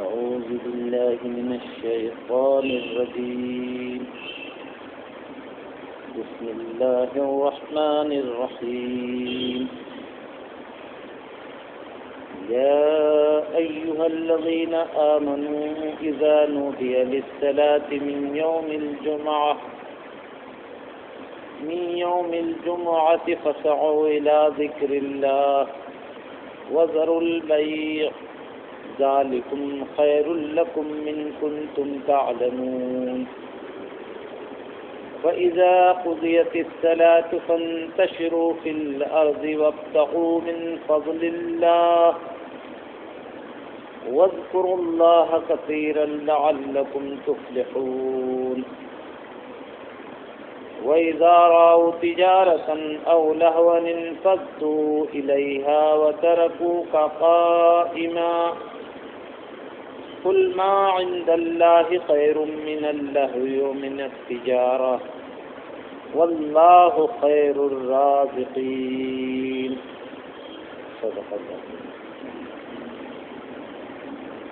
أعوذ بالله من الشيطان الرجيم بسم الله الرحمن الرحيم يا أيها الذين آمنوا إذا نودي للصلاة من يوم الجمعة فاسعوا إلى ذكر الله وذروا البيع ذلكم خير لكم إن كنتم تعلمون وإذا قضيت الصلاة فانتشروا في الأرض وابتغوا من فضل الله واذكروا الله كثيرا لعلكم تفلحون وإذا رأوا تجارة أو لهوا انفضوا إليها وتركوك قائما قل ما عند الله خير من اللهو ومن التجارة والله خير الرازقين صدق اللہ۔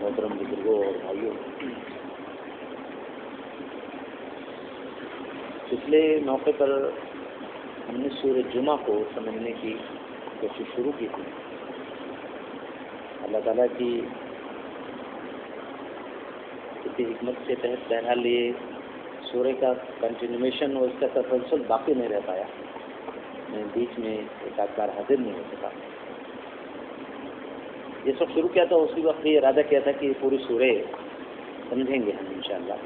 محترم بزرگوں اور بھائیوں، پچھلے موقع پر ہم نے سورہ جمعہ کو سمجھنے کی کوشش شروع کی تھی۔ اللہ تعالیٰ کی کسی حکمت کے تحت بہرحال یہ سورہ کا کنٹینویشن اور اس کا تسلسل باقی نہیں رہ پایا، میں بیچ میں ایک آدھ بار حاضر نہیں ہو سکا۔ یہ سب شروع کیا تھا اسی وقت یہ ارادہ کیا تھا کہ یہ پوری سورہ سمجھیں گے ہم انشاءاللہ۔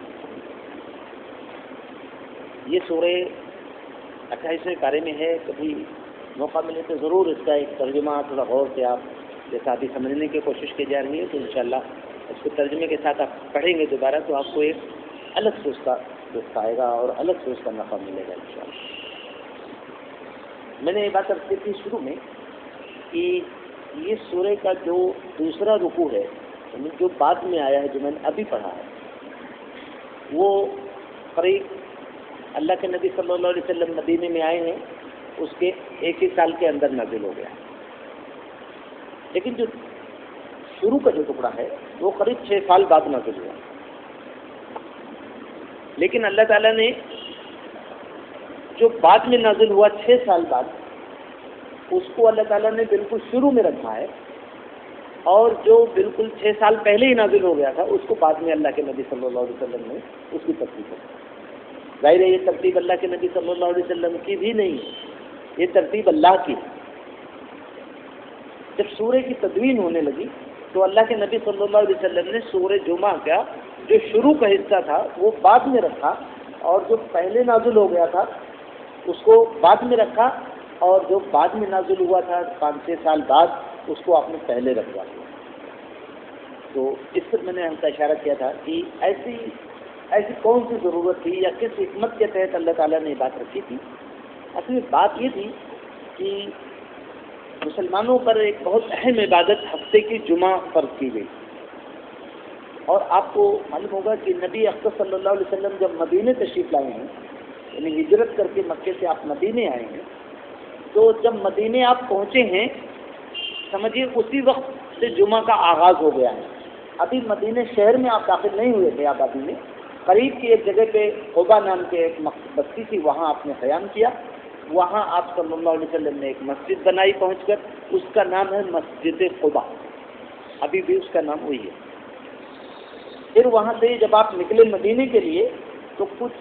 یہ سورہ 28ویں پارے میں ہے، کبھی موقع ملے تو ضرور اس کا ایک ترجمہ تھوڑا غور سے آپ جیسا ابھی سمجھنے کی کوشش کی جا رہی ہے تو انشاءاللہ اس کو ترجمے کے ساتھ آپ پڑھیں گے دوبارہ تو آپ کو ایک الگ سے اس کا لطف آئے گا اور الگ سے اس کا نفع ملے گا انشاءاللہ۔ میں نے یہ بات عرض کی تھی شروع میں کہ یہ سورہ کا جو دوسرا رکوع ہے یعنی جو بعد میں آیا ہے، جو میں نے ابھی پڑھا ہے، وہ قریب اللہ کے نبی صلی اللہ علیہ وسلم مدینے میں آئے ہیں اس کے ایک ہی سال کے اندر نازل ہو گیا، لیکن جو شروع کا جو ٹکڑا ہے وہ قریب 6 سال بعد نازل ہوا۔ لیکن اللہ تعالیٰ نے جو بعد میں نازل ہوا 6 سال بعد، اس کو اللہ تعالیٰ نے بالکل شروع میں رکھا ہے، اور جو بالکل 6 سال پہلے ہی نازل ہو گیا تھا اس کو بعد میں اللہ کے نبی صلی اللہ علیہ وسلم نے اس کی ترتیب کی۔ ظاہر ہے یہ ترتیب اللہ کے نبی صلی اللہ علیہ وسلم کی بھی نہیں، یہ ترتیب اللہ کی۔ جب سورہ کی تدوین ہونے لگی تو اللہ کے نبی صلی اللہ علیہ وسلم نے سورہ جمعہ کا جو شروع کا حصہ تھا وہ بعد میں رکھا، اور جو پہلے نازل ہو گیا تھا اس کو بعد میں رکھا، اور جو بعد میں نازل ہوا تھا 5-6 سال بعد اس کو آپ نے پہلے رکھوا دیا۔ تو اس پر میں نے ہم کا اشارہ کیا تھا کہ ایسی کون سی ضرورت تھی یا کس حکمت کے تحت اللہ تعالیٰ نے بات رکھی تھی۔ اصل میں بات یہ تھی کہ مسلمانوں پر ایک بہت اہم عبادت ہفتے کی جمعہ فرض کی گئی، اور آپ کو معلوم ہوگا کہ نبی اکرم صلی اللہ علیہ وسلم جب مدینے تشریف لائے ہیں یعنی ہجرت کر کے مکے سے آپ مدینے آئے ہیں، تو جب مدینے آپ پہنچے ہیں سمجھیے اسی وقت سے جمعہ کا آغاز ہو گیا ہے۔ ابھی مدینے شہر میں آپ داخل نہیں ہوئے تھے آبادی میں، قریب کی ایک جگہ پہ قبا نام کے ایک بستی تھی، وہاں آپ نے قیام کیا، وہاں آپ صلی اللہ علیہ وسلم نے ایک مسجد بنائی پہنچ کر، اس کا نام ہے مسجد قبا، ابھی بھی اس کا نام وہی ہے۔ پھر وہاں سے جب آپ نکلے مدینے کے لیے تو کچھ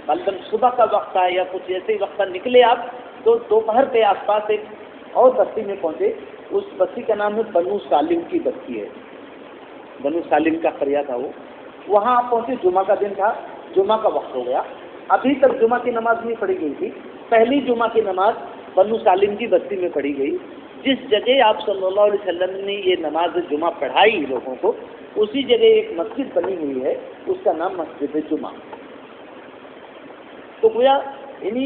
غالباً صبح کا وقت تھا یا کچھ ایسے ہی وقت نکلے آپ تو دوپہر کے آس پاس ایک اور بستی میں پہنچے، اس بستی کا نام ہے بنو سالم کی بستی ہے، بنو سالم کا قریہ تھا وہ۔ وہاں آپ پہنچے، جمعہ کا دن تھا، جمعہ کا وقت ہو گیا، ابھی تک جمعہ کی نماز نہیں پڑھی گئی تھی، پہلی جمعہ کی نماز بنو سالم کی بستی میں پڑھی گئی۔ جس جگہ آپ صلی اللہ علیہ وسلم نے یہ نماز جمعہ پڑھائی لوگوں کو، اسی جگہ ایک مسجد بنی ہوئی ہے، اس کا نام مسجد جمعہ۔ تو گویا یعنی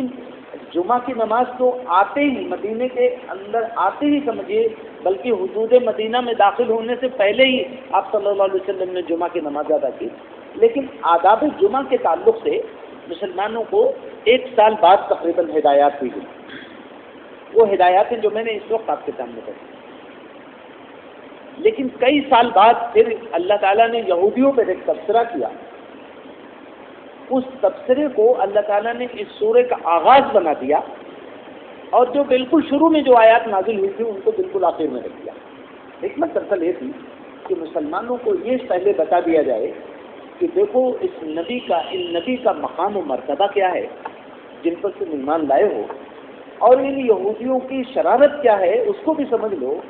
جمعہ کی نماز تو آتے ہی مدینے کے اندر آتے ہی سمجھیے، بلکہ حدود مدینہ میں داخل ہونے سے پہلے ہی آپ صلی اللہ علیہ وسلم نے جمعہ کی نماز ادا کی۔ لیکن آداب جمعہ کے تعلق سے مسلمانوں کو 1 سال بعد تقریباً ہدایات دی گئی۔ وہ ہدایات ہیں جو میں نے اس وقت آپ کے سامنے پڑھی۔ لیکن کئی سال بعد پھر اللہ تعالیٰ نے یہودیوں پہ ایک تبصرہ کیا، اس تبصرے کو اللہ تعالیٰ نے اس سورے کا آغاز بنا دیا، اور جو بالکل شروع میں جو آیات نازل ہوئی تھی ان کو بالکل آخر میں رکھ دیا۔ حکمت دراصل یہ تھی کہ مسلمانوں کو یہ پہلے بتا دیا جائے کہ دیکھو ان نبی کا مقام و مرتبہ کیا ہے جن پر تم ایمان لائے ہو، اور ان یہودیوں کی شرارت کیا ہے اس کو بھی سمجھ لو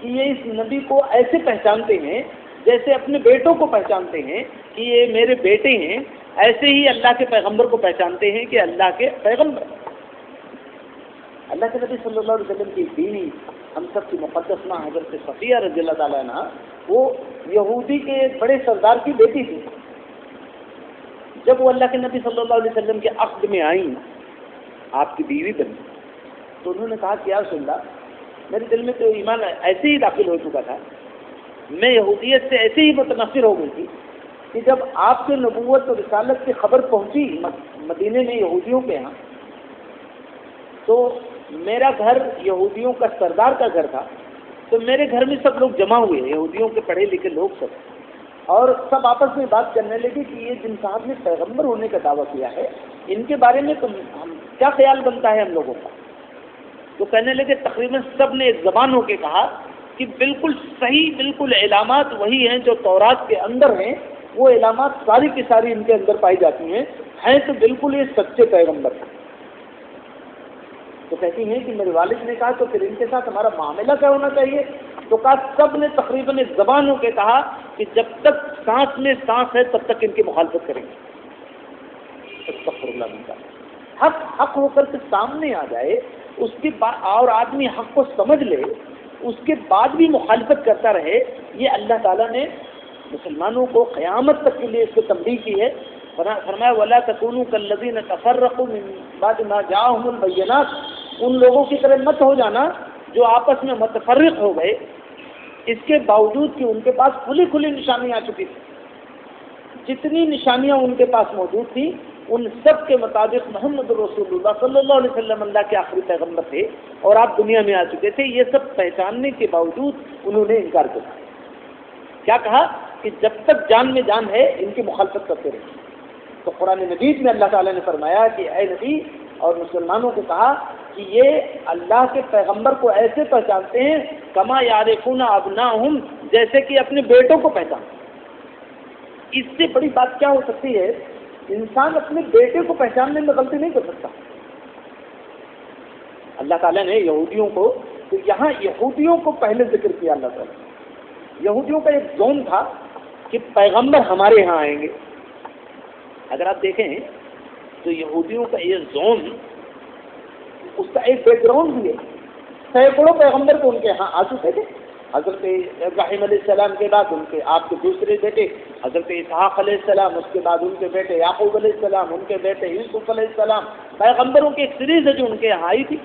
کہ یہ اس نبی کو ایسے پہچانتے ہیں جیسے اپنے بیٹوں کو پہچانتے ہیں کہ یہ میرے بیٹے ہیں، ایسے ہی اللہ کے پیغمبر کو پہچانتے ہیں کہ اللہ کے پیغمبر۔ اللہ کے نبی صلی اللہ علیہ وسلم کی بیوی ہم سب کی مقدس ماں حضرت صفیہ رضی اللہ تعالیٰ عنہ، وہ یہودی کے ایک بڑے سردار کی بیٹی تھی۔ جب وہ اللہ کے نبی صلی اللہ علیہ وسلم کے عقد میں آئیں، آپ کی بیوی بنی، تو انہوں نے کہا کہ یا رسول اللہ، میرے دل میں تو ایمان ایسے ہی داخل ہو چکا تھا، میں یہودیت سے ایسے ہی متنفر ہو گئی تھی کہ جب آپ کے نبوت اور رسالت کی خبر پہنچی مدینے میں یہودیوں کے ہاں، تو میرا گھر یہودیوں کا سردار کا گھر تھا، تو میرے گھر میں سب لوگ جمع ہوئے، یہودیوں کے پڑھے لکھے لوگ سب، اور سب آپس میں بات کرنے لگے کہ یہ جن صاحب نے پیغمبر ہونے کا دعویٰ کیا ہے ان کے بارے میں تو کیا خیال بنتا ہے ہم لوگوں کا؟ تو کہنے لگے تقریباً سب نے ایک زبان ہو کے کہا کہ بالکل صحیح، بالکل علامات وہی ہیں جو تورات کے اندر ہیں، وہ علامات ساری کی ساری ان کے اندر پائی جاتی ہیں تو بالکل یہ سچے پیغمبر ہیں۔ تو کہتی ہیں کہ میرے والد نے کہا تو پھر ان کے ساتھ ہمارا معاملہ کیا ہونا چاہیے؟ تو کہا سب نے تقریباً ایک زبان ہو کے کہا کہ جب تک سانس میں سانس ہے تب تک ان کی مخالفت کریں گے۔ استغفر اللہ من ذلک۔ حق ہو کر کے سامنے آ جائے اس کے بعد اور آدمی حق کو سمجھ لے، اس کے بعد بھی مخالفت کرتا رہے، یہ اللہ تعالیٰ نے مسلمانوں کو قیامت تک کے لیے اس کو تنبیہ کی ہے۔ فرمایا وَلَا تَكُونُوا كَالَّذِينَ تَفَرَّقُوا مِن بَعْدِ مَا جَاءَهُمُ الْبَيِّنَاتُ، ان لوگوں کی طرح مت ہو جانا جو آپس میں متفرق ہو گئے، اس کے باوجود کہ ان کے پاس کھلی کھلی نشانیاں آ چکی تھیں، جتنی نشانیاں ان کے پاس موجود تھیں ان سب کے مطابق محمد رسول اللہ صلی اللہ علیہ وسلم اللہ کے آخری پیغمبر تھے اور آپ دنیا میں آ چکے تھے، یہ سب پہچاننے کے باوجود انہوں نے انکار کیا۔ کیا کہا کہ جب تک جان میں جان ہے ان کی مخالفت کرتے رہے۔ تو قرآن مجید میں اللہ تعالیٰ نے فرمایا کہ اے نبی اور مسلمانوں کو کہا کہ یہ اللہ کے پیغمبر کو ایسے پہچانتے ہیں کما یعرفون ابناءہم، جیسے کہ اپنے بیٹوں کو پہچانتے ہیں۔ اس سے بڑی بات کیا ہو سکتی ہے؟ انسان اپنے بیٹے کو پہچاننے میں غلطی نہیں کر سکتا۔ اللہ تعالیٰ نے یہودیوں کو، تو یہاں یہودیوں کو پہلے ذکر کیا اللہ تعالیٰ۔ یہودیوں کا ایک زون تھا کہ پیغمبر ہمارے یہاں آئیں گے۔ اگر آپ دیکھیں تو یہودیوں کا یہ زون، اس کا ایک بیک گراؤنڈ بھی ہے، سینکڑوں پیغمبر تو ان کے یہاں آ چکے تھے۔ حضرت ابراہیم علیہ السلام کے بعد ان کے آپ کے دوسرے بیٹے حضرت اسحاق علیہ السلام، اس کے بعد ان کے بیٹے یعقوب علیہ السلام، ان کے بیٹے یوسف علیہ السلام، پیغمبروں کی ایک سیریز ہے جو ان کے یہاں آئی تھی۔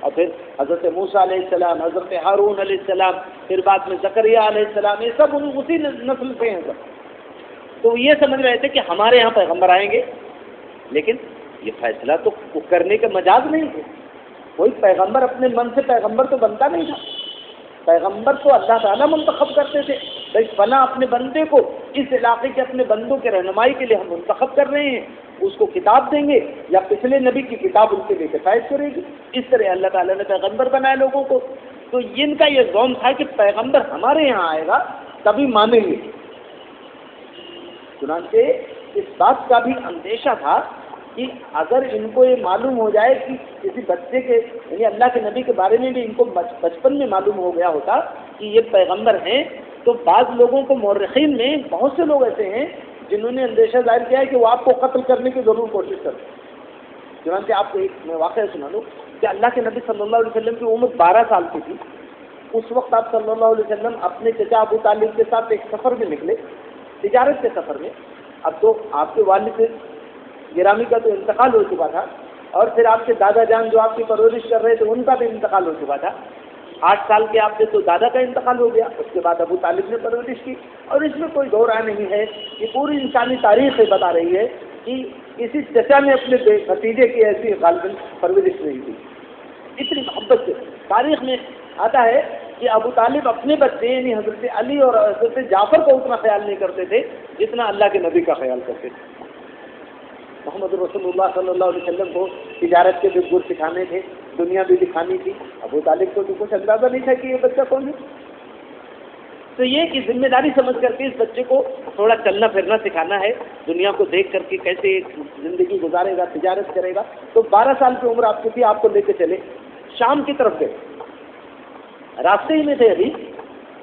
اور پھر حضرت موسیٰ علیہ السلام، حضرت ہارون علیہ السلام، پھر بعد میں زکریا علیہ السلام، یہ سب اسی نسل سے ہیں سب۔ تو یہ سمجھ رہے تھے کہ ہمارے یہاں پیغمبر آئیں گے، لیکن یہ فیصلہ تو کرنے کا مجاز نہیں تھے۔ کوئی پیغمبر اپنے من سے پیغمبر تو بنتا نہیں تھا، پیغمبر تو اللہ تعالیٰ منتخب کرتے تھے۔ بھائی فلاں اپنے بندے کو اس علاقے کے اپنے بندوں کے رہنمائی کے لیے ہم منتخب کر رہے ہیں، اس کو کتاب دیں گے یا پچھلے نبی کی کتاب ان کے لیے کفایت کرے گی۔ اس طرح اللہ تعالیٰ نے پیغمبر بنائے لوگوں کو۔ تو ان کا یہ زوم تھا کہ پیغمبر ہمارے یہاں آئے گا تبھی مانیں گے۔ چنانچہ اس بات کا بھی اندیشہ تھا کہ اگر ان کو یہ معلوم ہو جائے کہ کسی بچے کے یعنی اللہ کے نبی کے بارے میں بھی ان کو بچپن میں معلوم ہو گیا ہوتا کہ یہ پیغمبر ہیں، تو بعض لوگوں کو مورخین میں بہت سے لوگ ایسے ہیں جنہوں نے اندیشہ ظاہر کیا ہے کہ وہ آپ کو قتل کرنے کی ضرور کوشش کرتے ہیں۔ چنانچہ آپ کو ایک میں واقعہ سنا دوں کہ اللہ کے نبی صلی اللہ علیہ وسلم کی عمر 12 سال کی تھی۔ اس وقت آپ صلی اللہ علیہ وسلم اپنے چچا ابو طالب کے ساتھ ایک سفر میں نکلے، تجارت کے سفر میں۔ اب تو آپ کے والد گرامی کا تو انتقال ہو چکا تھا، اور پھر آپ کے دادا جان جو آپ کی پرورش کر رہے تھے ان کا بھی انتقال ہو چکا تھا۔ 8 سال کے آپ سے تو دادا کا انتقال ہو گیا، اس کے بعد ابو طالب نے پرورش کی۔ اور اس میں کوئی دو رائے نہیں ہے، یہ پوری انسانی تاریخ سے بتا رہی ہے کہ کسی چچا نے اپنے بھتیجے کی ایسی غالباً پرورش نہیں کی، اتنی محبت سے۔ تاریخ میں آتا ہے کہ ابو طالب اپنے بچے یعنی حضرت علی اور حضرت جعفر کو اتنا خیال نہیں کرتے تھے جتنا اللہ کے نبی کا خیال کرتے تھے۔ محمد رسول اللہ صلی اللہ علیہ وسلم کو تجارت کے بھی گر سکھانے تھے، دنیا بھی دکھانی تھی، ابو طالب کو تو کچھ اندازہ نہیں تھا کہ یہ بچہ کون ہے۔ تو یہ کہ ذمہ داری سمجھ کر کے اس بچے کو تھوڑا چلنا پھرنا سکھانا ہے، دنیا کو دیکھ کر کے کیسے زندگی گزارے گا، تجارت کرے گا۔ تو 12 سال کی عمر آپ کی تھی، آپ کو لے کے چلے شام کی طرف گئے، راستے ہی میں تھے ابھی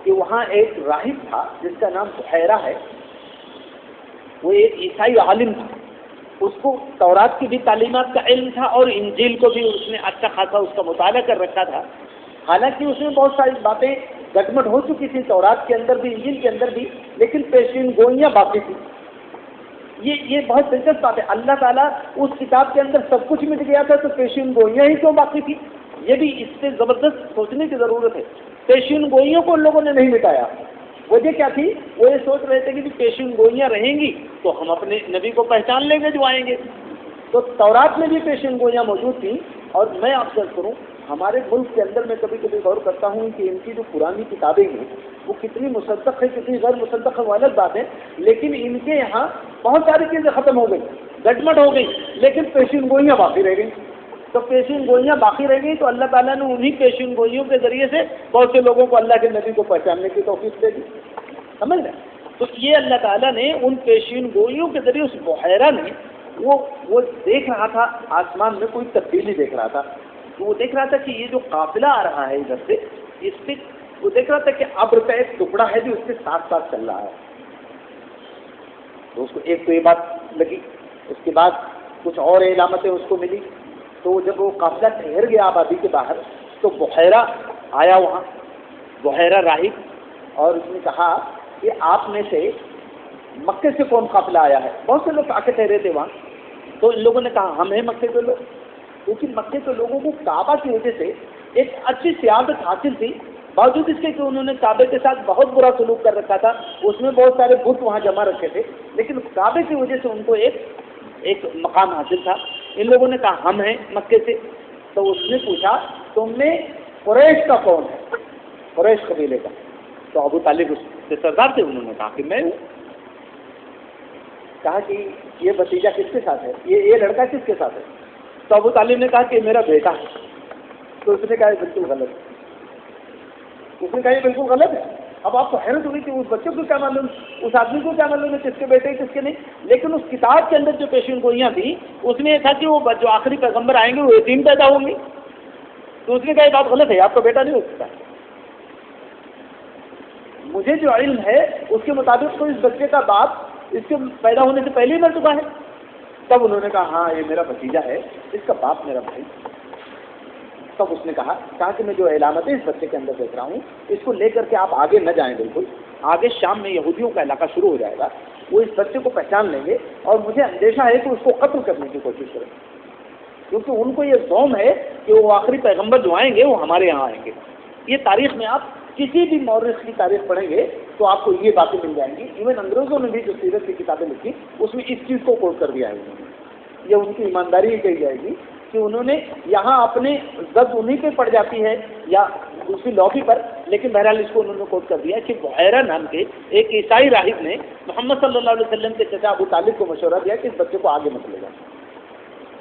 کہ وہاں ایک راہب تھا جس کا نام بحیرہ ہے، وہ ایک عیسائی عالم تھا، اس کو تورات کی بھی تعلیمات کا علم تھا اور انجیل کو بھی اس نے اچھا خاصا اس کا مطالعہ کر رکھا تھا۔ حالانکہ اس میں بہت ساری باتیں گٹمٹ ہو چکی تھی تورات کے اندر بھی، انجیل کے اندر بھی، لیکن پیشین گوئیاں باقی تھی۔ یہ بہت دلچسپ بات ہے، اللہ تعالیٰ اس کتاب کے اندر سب کچھ مٹ گیا تھا تو پیشین گوئیاں ہی کیوں باقی تھی؟ یہ بھی اس سے زبردست سوچنے کی ضرورت ہے۔ پیشین گوئیوں کو ان لوگوں نے نہیں مٹایا، وجہ کیا تھی؟ وہ یہ سوچ رہے تھے کہ پیشین گوئیاں رہیں گی تو ہم اپنے نبی کو پہچان لیں گے جو آئیں گے۔ تو تورات میں بھی پیشین گوئیاں موجود تھیں، اور میں آپ سے کروں ہمارے ملک کے اندر میں کبھی کبھی غور کرتا ہوں کہ ان کی جو پرانی کتابیں ہیں وہ کتنی مصدق ہے، کتنی غیر مصدق ہے، وہ الگ بات ہے، لیکن ان کے یہاں بہت ساری چیزیں ختم ہو گئی، گٹمٹ ہو گئی، لیکن پیشین گوئیاں باقی رہ گئیں۔ تو پیشین گوئیاں باقی رہ گئی تو اللہ تعالیٰ نے انہی پیشین گوئیوں کے ذریعے سے بہت سے لوگوں کو اللہ کے نبی کو پہچاننے کی توفیق دے دی، سمجھ رہے؟ تو یہ اللہ تعالیٰ نے ان پیشین گوئیوں کے ذریعے اس بحیرہ نے وہ دیکھ رہا تھا آسمان میں کوئی تبدیلی دیکھ رہا تھا، تو وہ دیکھ رہا تھا کہ یہ جو قافلہ آ رہا ہے ادھر سے، اس پہ وہ دیکھ رہا تھا کہ ابر کا ایک ٹکڑا ہے جو اس کے ساتھ ساتھ چل رہا ہے۔ تو اس کو ایک تو یہ بات لگی، اس کے بعد کچھ اور علامتیں اس کو ملی، تو جب وہ قافلہ ٹھہر گیا آبادی کے باہر تو بحیرہ آیا وہاں، بحیرہ راہب، اور اس نے کہا کہ آپ میں سے مکے سے کون قافلہ آیا ہے؟ بہت سے لوگ آ کے ٹھہرے تھے وہاں، تو ان لوگوں نے کہا ہم ہیں مکے کے لوگ، کیونکہ مکے کے لوگوں کو کعبہ کی وجہ سے ایک اچھی سیادت حاصل تھی، باوجود اس کے کہ انہوں نے کعبے کے ساتھ بہت برا سلوک کر رکھا تھا، اس میں بہت سارے بت وہاں جمع رکھے تھے، لیکن کعبے کی وجہ سے ان کو ایک مقام حاصل تھا۔ ان لوگوں نے کہا ہم ہیں مکے سے، تو اس نے پوچھا تم میں قریش کا کون ہے؟ قریش قبیلے کا۔ تو ابو طالب اس کے سردار تھے، انہوں نے کہا کہ میں ہوں۔ کہا کہ یہ بھتیجا کس کے ساتھ ہے، یہ لڑکا کس کے ساتھ ہے؟ تو ابو طالب نے کہا کہ میرا بیٹا ہے۔ تو اس نے کہا یہ بالکل غلط ہے، اس نے کہا یہ بالکل غلط ہے۔ اب آپ کو حیرت ہوگی کہ اس بچے کو کیا معلوم، اس آدمی کو کیا معلوم ہے کس کے بیٹے کس کے نہیں، لیکن اس کتاب کے اندر جو پیشین گوئیاں تھیں اس میں یہ تھا کہ وہ جو آخری پیغمبر آئیں گے وہ یتیم پیدا ہوں گے۔ تو اس نے کہا یہ بات غلط ہے، آپ کا بیٹا نہیں ہو سکتا۔ مجھے جو علم ہے اس کے مطابق تو اس بچے کا باپ اس کے پیدا ہونے سے پہلے ہی مر چکا ہے۔ تب انہوں نے کہا ہاں یہ میرا بھتیجا ہے، اس کا باپ میرا بھائی۔ تب اس نے کہا کہ میں جو علامتیں اس بچے کے اندر دیکھ رہا ہوں اس کو لے کر کے آپ آگے نہ جائیں، بالکل آگے شام میں یہودیوں کا علاقہ شروع ہو جائے گا، وہ اس بچے کو پہچان لیں گے اور مجھے اندیشہ ہے کہ اس کو قتل کرنے کی کوشش کریں، کیونکہ ان کو یہ زوم ہے کہ وہ آخری پیغمبر جو آئیں گے وہ ہمارے یہاں آئیں گے۔ یہ تاریخ میں آپ کسی بھی مورخ کی تاریخ پڑھیں گے تو آپ کو یہ باتیں مل جائیں گی، ایون انگریزوں نے بھی جو سیرت کی کتابیں لکھی اس میں اس چیز کو کوٹ کر دیا ہے انہوں نے۔ یہ ان کی ایمانداری کہی جائے گی کہ انہوں نے یہاں اپنے زد انہی پہ پڑ جاتی ہے یا دوسری لابی پر، لیکن بہرحال اس کو انہوں نے کوٹ کر دیا کہ بحیرہ نام کے ایک عیسائی راہب نے محمد صلی اللہ علیہ وسلم کے چچا ابو طالب کو مشورہ دیا کہ اس بچے کو آگے مت لے جائیں۔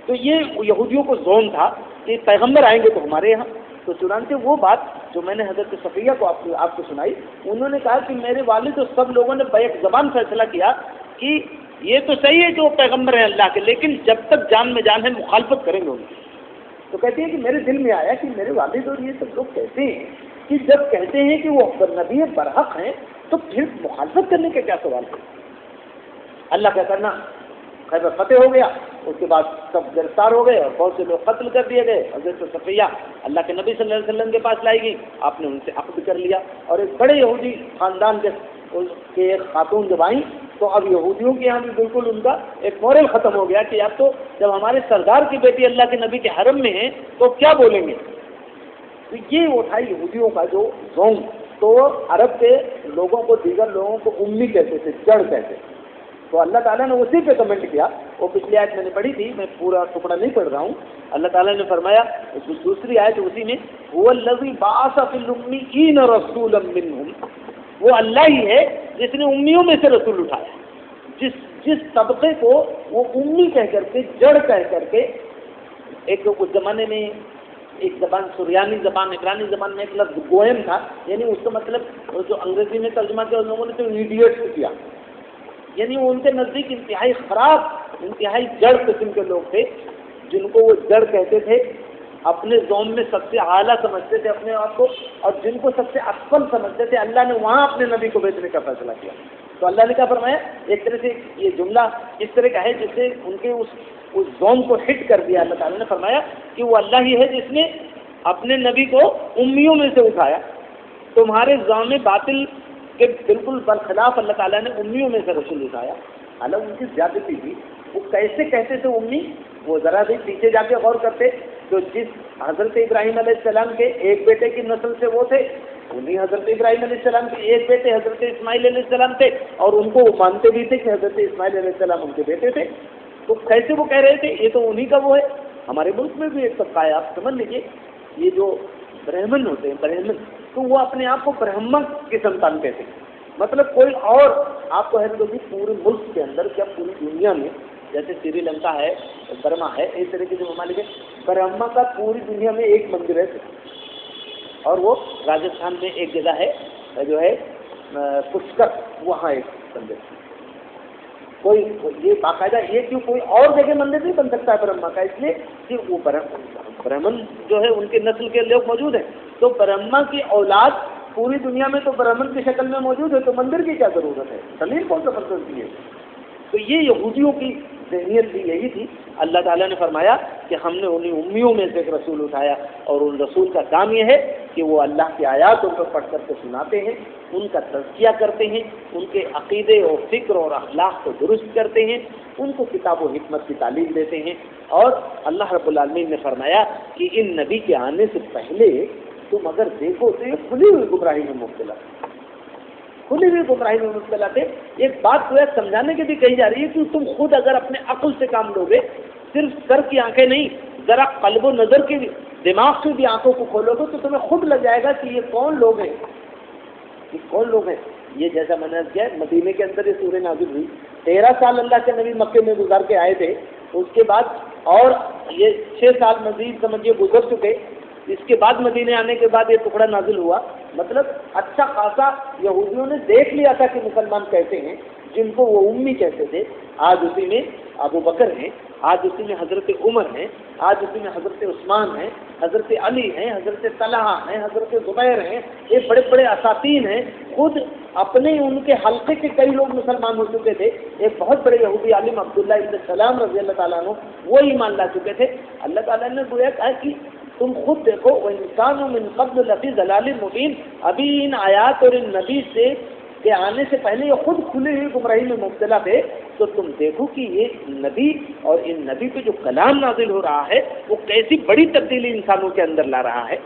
تو یہ یہودیوں کو زون تھا کہ پیغمبر آئیں گے تو ہمارے یہاں۔ تو چنانچہ وہ بات جو میں نے حضرت صفیہ کو آپ کو سنائی، انہوں نے کہا کہ میرے والد اور سب لوگوں نے بیک زبان فیصلہ کیا کہ یہ تو صحیح ہے کہ وہ پیغمبر ہیں اللہ کے، لیکن جب تک جان میں جان ہے مخالفت کریں گے ان کی۔ تو کہتے ہیں کہ میرے دل میں آیا کہ میرے والد اور یہ سب لوگ کہتے ہیں کہ جب کہتے ہیں کہ وہ نبی برحق ہیں تو پھر مخالفت کرنے کا کیا سوال ہے؟ اللہ کا کرنا خیبر فتح ہو گیا، اس کے بعد سب گرفتار ہو گئے اور بہت سے لوگ قتل کر دیے گئے۔ حضرت صفیہ اللہ کے نبی صلی اللہ علیہ وسلم کے پاس لائی گئی، آپ نے ان سے عقد کر لیا، اور ایک بڑے یہودی خاندان کے ایک خاتون جب آئیں تو اب یہودیوں کے یہاں بھی بالکل ان کا ایک مورل ختم ہو گیا کہ اب تو جب ہمارے سردار کی بیٹی اللہ کے نبی کے حرم میں ہے تو کیا بولیں گے۔ تو یہ وہ تھا یہودیوں کا جو زونگ۔ تو عرب کے لوگوں کو دیگر لوگوں کو امی کہتے تھے، جڑ کہتے تھے، تو اللہ تعالیٰ نے اسی پہ کمنٹ کیا، وہ پچھلی آیت میں نے پڑھی تھی، میں پورا ٹکڑا نہیں پڑھ رہا ہوں. اللہ تعالیٰ نے فرمایا دوسری آیت اسی میں، هو الذی بعث فی الامیین رسولا منہم، وہ اللہ ہی ہے جس نے امیوں میں سے رسول اٹھایا. جس طبقے کو وہ امی کہہ کر کے، جڑ کہہ کر کے، ایک اس زمانے میں ایک زبان سریانی زبان، عبرانی زبان میں ایک لفظ گوئم تھا، یعنی اس کا مطلب جو انگریزی میں ترجمہ کیا ان لوگوں نے تو ایڈیٹ کیا، یعنی ان کے نزدیک انتہائی خراب، انتہائی جڑ قسم کے لوگ تھے، جن کو وہ جڑ کہتے تھے، اپنے زوم میں سب سے اعلیٰ سمجھتے تھے اپنے آپ کو، اور جن کو سب سے اسفل سمجھتے تھے. اللہ نے وہاں اپنے نبی کو بھیجنے کا فیصلہ کیا. تو اللہ نے کیا فرمایا، ایک طرح سے یہ جملہ اس طرح کا ہے جس سے ان کے اس زوم کو ہٹ کر دیا. اللہ تعالیٰ نے فرمایا کہ وہ اللہ ہی ہے جس نے اپنے نبی کو امیوں میں سے اٹھایا. تمہارے زوم باطل کے بالکل برخلاف اللہ تعالیٰ نے امیوں میں سے رسول اٹھایا. حالانکہ ان کی زیادتی تھی. وہ کیسے کہتے تھے امی، وہ ذرا بھی پیچھے جا کے غور کرتے تو جس حضرت ابراہیم علیہ السلام کے ایک بیٹے کی نسل سے وہ تھے، انہیں حضرت ابراہیم علیہ السلام کے ایک بیٹے حضرت اسماعیل علیہ السلام تھے، اور ان کو وہ مانتے بھی تھے کہ حضرت اسماعیل علیہ السلام ان کے بیٹے تھے. تو کیسے وہ کہہ رہے تھے یہ تو انہی کا وہ ہے. ہمارے ملک میں بھی ایک طبقہ ہے، آپ سمجھ لیجیے، یہ جو برہمن ہوتے ہیں، برہمن، تو وہ اپنے آپ کو برہمن کی سنتان کہتے ہیں. مطلب کوئی اور آپ کو ہے تو پورے ملک کے اندر کیا پوری دنیا میں، جیسے سری لنکا ہے، برما ہے، اس طرح کے جو ممالک ہے، برہما کا پوری دنیا میں ایک مندر ہے، اور وہ راجستھان میں ایک جگہ ہے جو ہے پشکر، وہاں ایک مندر. کوئی یہ باقاعدہ یہ کیوں کوئی اور جگہ مندر نہیں بن سکتا ہے برہما کا، اس لیے کہ وہ برہمن جو ہے ان کے نسل کے لوگ موجود ہیں. تو برہما کی اولاد پوری دنیا میں تو برہمن کی شکل میں موجود ہے، تو مندر کی کیا ضرورت ہے؟ دلیل کون سا فلسفہ دی ہے؟ تو یہ یہودیوں کی ذہنیت بھی یہی تھی. اللہ تعالیٰ نے فرمایا کہ ہم نے انہیں امیوں میں سے ایک رسول اٹھایا، اور ان رسول کا کام یہ ہے کہ وہ اللہ کی آیات ان کو پڑھ کر کے سناتے ہیں، ان کا تزکیہ کرتے ہیں، ان کے عقیدے اور فکر اور اخلاق کو درست کرتے ہیں، ان کو کتاب و حکمت کی تعلیم دیتے ہیں. اور اللہ رب العالمین نے فرمایا کہ ان نبی کے آنے سے پہلے تم اگر دیکھو تو یہ کھلی ہوئی گمراہی میں مبتلا، کھلی ہوئی گمراہی میں مبتلا تھے. ایک بات تو ہے سمجھانے کی بھی کہی جا رہی ہے کہ تم خود اگر اپنے عقل سے کام لوگے، صرف سر کی آنکھیں نہیں، ذرا قلب و نظر کی دماغ کی بھی آنکھوں کو کھولو گے تو تمہیں خود لگ جائے گا کہ یہ کون لوگ ہیں، یہ کون لوگ ہیں. یہ جیسا میں نے کیا مدینے کے اندر یہ سورہ نازل ہوئی، 13 سال اللہ کے نبی مکے میں گزار کے آئے تھے، اس کے بعد اور یہ 6 سال مزید سمجھیے گزر چکے، اس کے بعد مدینے آنے کے بعد یہ ٹکڑا نازل ہوا. مطلب اچھا خاصا یہودیوں نے دیکھ لیا تھا کہ مسلمان کیسے ہیں، جن کو وہ امی کہتے تھے. آج اسی میں ابو بکر ہیں، آج اسی میں حضرت عمر ہیں، آج اسی میں حضرت عثمان ہیں، حضرت علی ہیں، حضرت طلحہ ہیں، حضرت زبیر ہیں. یہ بڑے بڑے اساطین ہیں. خود اپنے ان کے حلقے کے کئی لوگ مسلمان ہو چکے تھے. ایک بہت بڑے یہودی عالم عبداللہ ابن سلام رضی اللہ تعالیٰ عنہ وہ ایمان لا چکے تھے. اللہ تعالیٰ نے گویا کہا کہ تم خود دیکھو وَإِنسَانٌ مِّن قَبْلُ لَفِي ضَلَالٍ مُّبِينٍ، ابھی ان آیات اور ان نبی سے کے آنے سے پہلے یہ خود کھلی ہوئی گمراہی میں مبتلا تھے. تو تم دیکھو کہ یہ نبی اور ان نبی پہ جو کلام نازل ہو رہا ہے وہ کیسی بڑی تبدیلی انسانوں کے اندر لا رہا ہے.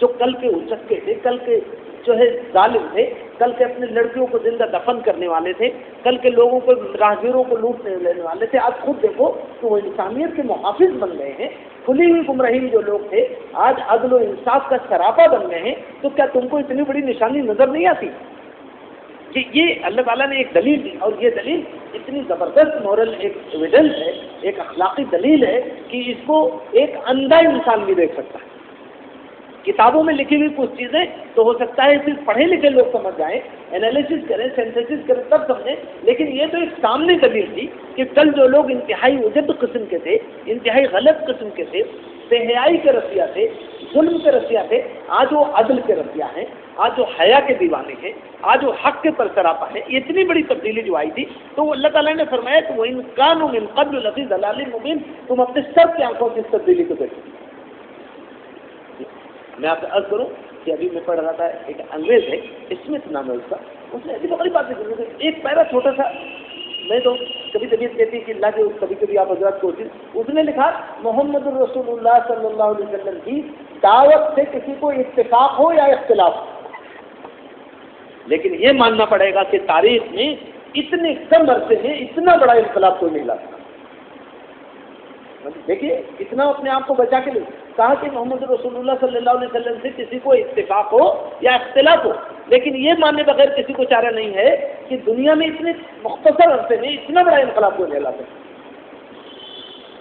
جو کل کے اچکے تھے، کل کے جو ہے ظالم تھے، کل کے اپنے لڑکیوں کو زندہ دفن کرنے والے تھے، کل کے لوگوں کو راہگیروں کو لوٹنے لینے والے تھے، آج خود دیکھو کہ وہ انسانیت کے محافظ بن گئے ہیں. کھلی ہوئی گمراہی میں جو لوگ تھے آج عدل و انصاف کا سراپا بن گئے ہیں. تو کیا تم کو اتنی بڑی نشانی نظر نہیں آتی کہ یہ اللہ تعالیٰ نے ایک دلیل دی، اور یہ دلیل اتنی زبردست مورل ایک ایویڈنس ہے، ایک اخلاقی دلیل ہے کہ اس کو ایک اندھا انسان بھی دیکھ سکتا ہے. کتابوں میں لکھی ہوئی کچھ چیزیں تو ہو سکتا ہے صرف پڑھے لکھے لوگ سمجھ جائیں، انالیسس کریں، سینتھسس کریں تب سمجھیں، لیکن یہ تو ایک سامنے دلیل تھی کہ کل جو لوگ انتہائی اجب قسم کے تھے، انتہائی غلط قسم کے تھے، بے حیائی کے رسیہ تھے، ظلم کے رسیہ تھے، آج وہ عدل کے رسیہ ہیں، آج وہ حیا کے دیوانے ہیں، آج وہ حق کے پرسراپا ہیں. اتنی بڑی تبدیلی جو آئی تھی تو اللہ تعالیٰ نے فرمایا کہ وَإِن كَانُوا مِن قَبْلُ لَفِي ضَلَالٍ مُّبِينٍ. تم اپنے سب کی آنکھوں سے اس تبدیلی کو دیکھو. میں آپ سے عرض کروں کہ ابھی میں پڑھ رہا تھا، ایک انگریز ہے، اسمتھ نام ہے اس کا، اس نے ایسی بڑی باتیں کی. ایک پیرا چھوٹا سا، میں تو کبھی طبیعت کہتی ہے کہ اللہ کے کبھی کبھی آپ حضرات کو اس نے لکھا محمد الرسول اللہ صلی اللہ علیہ وسلم کی دعوت سے کسی کو اتفاق ہو یا اختلاف ہو، لیکن یہ ماننا پڑے گا کہ تاریخ میں اتنے کم عرصے میں اتنا بڑا انقلاب کوئی نہیں لا سکتا. دیکھیے کتنا اپنے آپ کو بچا کے لے کہا کہ محمد رسول اللہ صلی اللہ علیہ وسلم سے کسی کو اتفاق ہو یا اختلاف ہو، لیکن یہ ماننے بغیر کسی کو چارہ نہیں ہے کہ دنیا میں اتنے مختصر عرصے میں اتنا بڑا انقلاب کو جھیلا سکے۔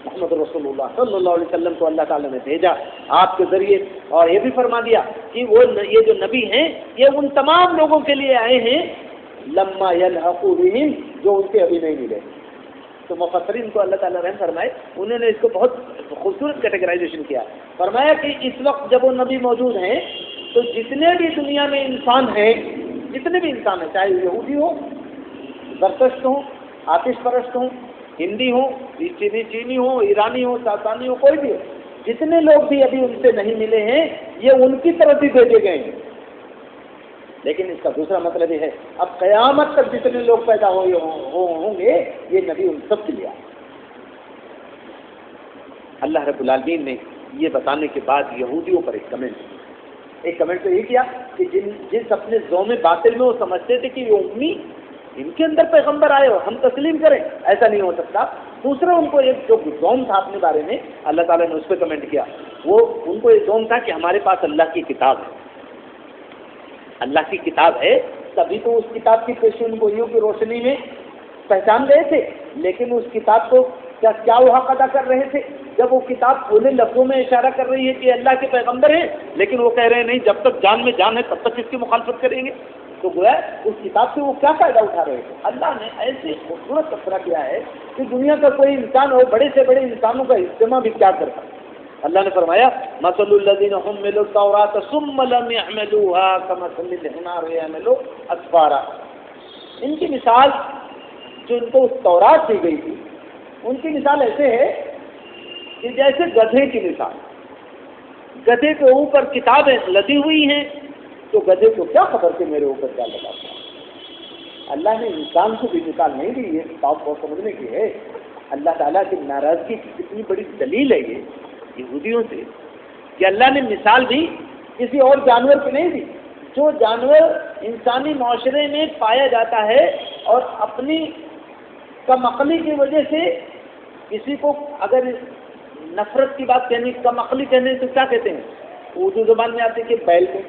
محمد رسول اللہ صلی اللہ علیہ وسلم کو اللہ تعالیٰ نے بھیجا آپ کے ذریعے، اور یہ بھی فرما دیا کہ وہ یہ جو نبی ہیں یہ ان تمام لوگوں کے لیے آئے ہیں لما یلحقوا بہم، جو ان کے ابھی نہیں ملے۔ تو مفسرین کو اللہ تعالیٰ رحم فرمائے، انہوں نے اس کو بہت خوبصورت کیٹیگرائزیشن کیا، فرمایا کہ اس وقت جب وہ نبی موجود ہیں تو جتنے بھی دنیا میں انسان ہیں، جتنے بھی انسان ہیں، چاہے یہودی ہو، زرتشت ہوں، آتش پرست ہوں، ہندی ہوں، چینی ہو، ایرانی ہو، ساسانی ہو، کوئی بھی ہو، جتنے لوگ بھی ابھی ان سے نہیں ملے ہیں یہ ان کی طرف بھی بھیجے گئے ہیں۔ لیکن اس کا دوسرا مطلب یہ ہے اب قیامت تک جتنے لوگ پیدا ہوں گے یہ نبی ان سب کے لیے آئے۔ اللہ رب العالمین نے یہ بتانے کے بعد یہودیوں پر ایک کمنٹ تو یہ کیا کہ جس اپنے ذوم باطل میں وہ سمجھتے تھے کہ یہ امی ان کے اندر پیغمبر آئے ہو ہم تسلیم کریں، ایسا نہیں ہو سکتا۔ دوسرا ان کو ایک جو ذوم تھا اپنے بارے میں اللہ تعالیٰ نے اس پہ کمنٹ کیا، وہ ان کو یہ ذوم تھا کہ ہمارے پاس اللہ کی کتاب ہے، اللہ کی کتاب ہے، تبھی تو اس کتاب کی پیشین گوئیوں کی روشنی میں پہچان گئے تھے۔ لیکن اس کتاب کو کیا وہ حق ادا کر رہے تھے جب وہ کتاب پورے لفظوں میں اشارہ کر رہی ہے کہ اللہ کے پیغمبر ہیں، لیکن وہ کہہ رہے ہیں نہیں جب تک جان میں جان ہے تب تک اس کی مخالفت کریں گے؟ تو گویا اس کتاب سے وہ کیا فائدہ اٹھا رہے تھے؟ اللہ نے ایسے خوبصورت تذکرہ کیا ہے کہ دنیا کا کوئی انسان ہو، بڑے سے بڑے انسانوں کا اجتماع بھی کیا کرتا۔ اللہ نے فرمایا مثل الذین حملوا التوراۃ ثم لم يحملوها كمثل الحمار يحمل اسفارا، ان کی مثال جو ان کو اس تورات دی گئی تھی ان کی مثال ایسے ہے کہ جیسے گدھے کی مثال، گدھے کے اوپر کتابیں لدی ہوئی ہیں تو گدھے کو کیا خبر کہ میرے اوپر کیا لگا تھا۔ اللہ نے انسان کو بھی مثال نہیں دی، یہ بات بہت سمجھنے کی ہے۔ اللہ تعالیٰ کی ناراضگی کی کتنی بڑی دلیل ہے یہ یہودیوں سے کہ اللہ نے مثال بھی کسی اور جانور کی نہیں دی۔ جو جانور انسانی معاشرے میں پایا جاتا ہے اور اپنی کم عقلی کی وجہ سے کسی کو اگر نفرت کی بات کہنی، کم عقلی کہنے تو کیا کہتے ہیں؟ اردو زبان میں آتے کہ بیل کو،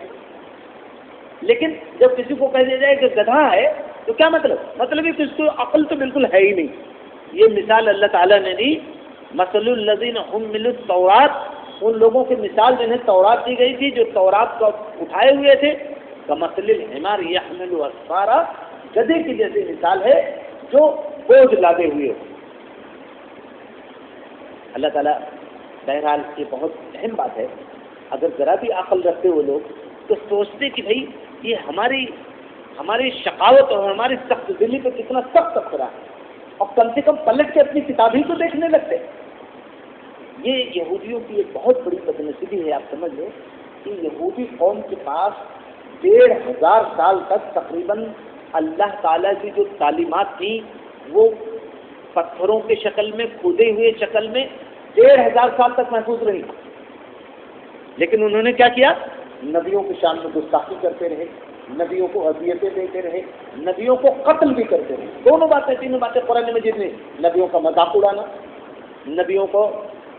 لیکن جب کسی کو کہہ دیا جائے کہ گدھا ہے تو کیا مطلب ہے کہ اس کو عقل تو بالکل ہے ہی نہیں۔ یہ مثال اللہ تعالیٰ نے دی، مثل الذین حملوا التوراۃ، ان لوگوں کی مثال جنہیں تورات دی گئی تھی جو تورات کو اٹھائے ہوئے تھے، کمثل الحمار یحمل اسفارا، گدھے کی جیسی مثال ہے جو بوجھ لادے ہوئے ہو۔ اللہ تعالیٰ بہرحال یہ بہت اہم بات ہے، اگر ذرا بھی عقل رکھتے وہ لوگ تو سوچتے کہ بھائی یہ ہماری شقاوت اور ہماری سخت دلی پہ کتنا سخت تبصرہ ہے، اور کم سے کم پلٹ کے اپنی کتاب ہی تو دیکھنے لگتے۔ یہ یہودیوں کی ایک بہت بڑی بدنصیبی ہے۔ آپ سمجھ لیں کہ یہودی قوم کے پاس 1500 سال تک تقریباً اللہ تعالیٰ کی جو تعلیمات تھیں وہ پتھروں کے شکل میں، کھودے ہوئے شکل میں 1500 سال تک محفوظ رہی، لیکن انہوں نے کیا کیا؟ نبیوں کی شان میں گستاخی کرتے رہے، نبیوں کو اذیتیں دیتے رہے، نبیوں کو قتل بھی کرتے رہے۔ تینوں باتیں قرآن مجید میں، نبیوں کا مذاق اڑانا، نبیوں کو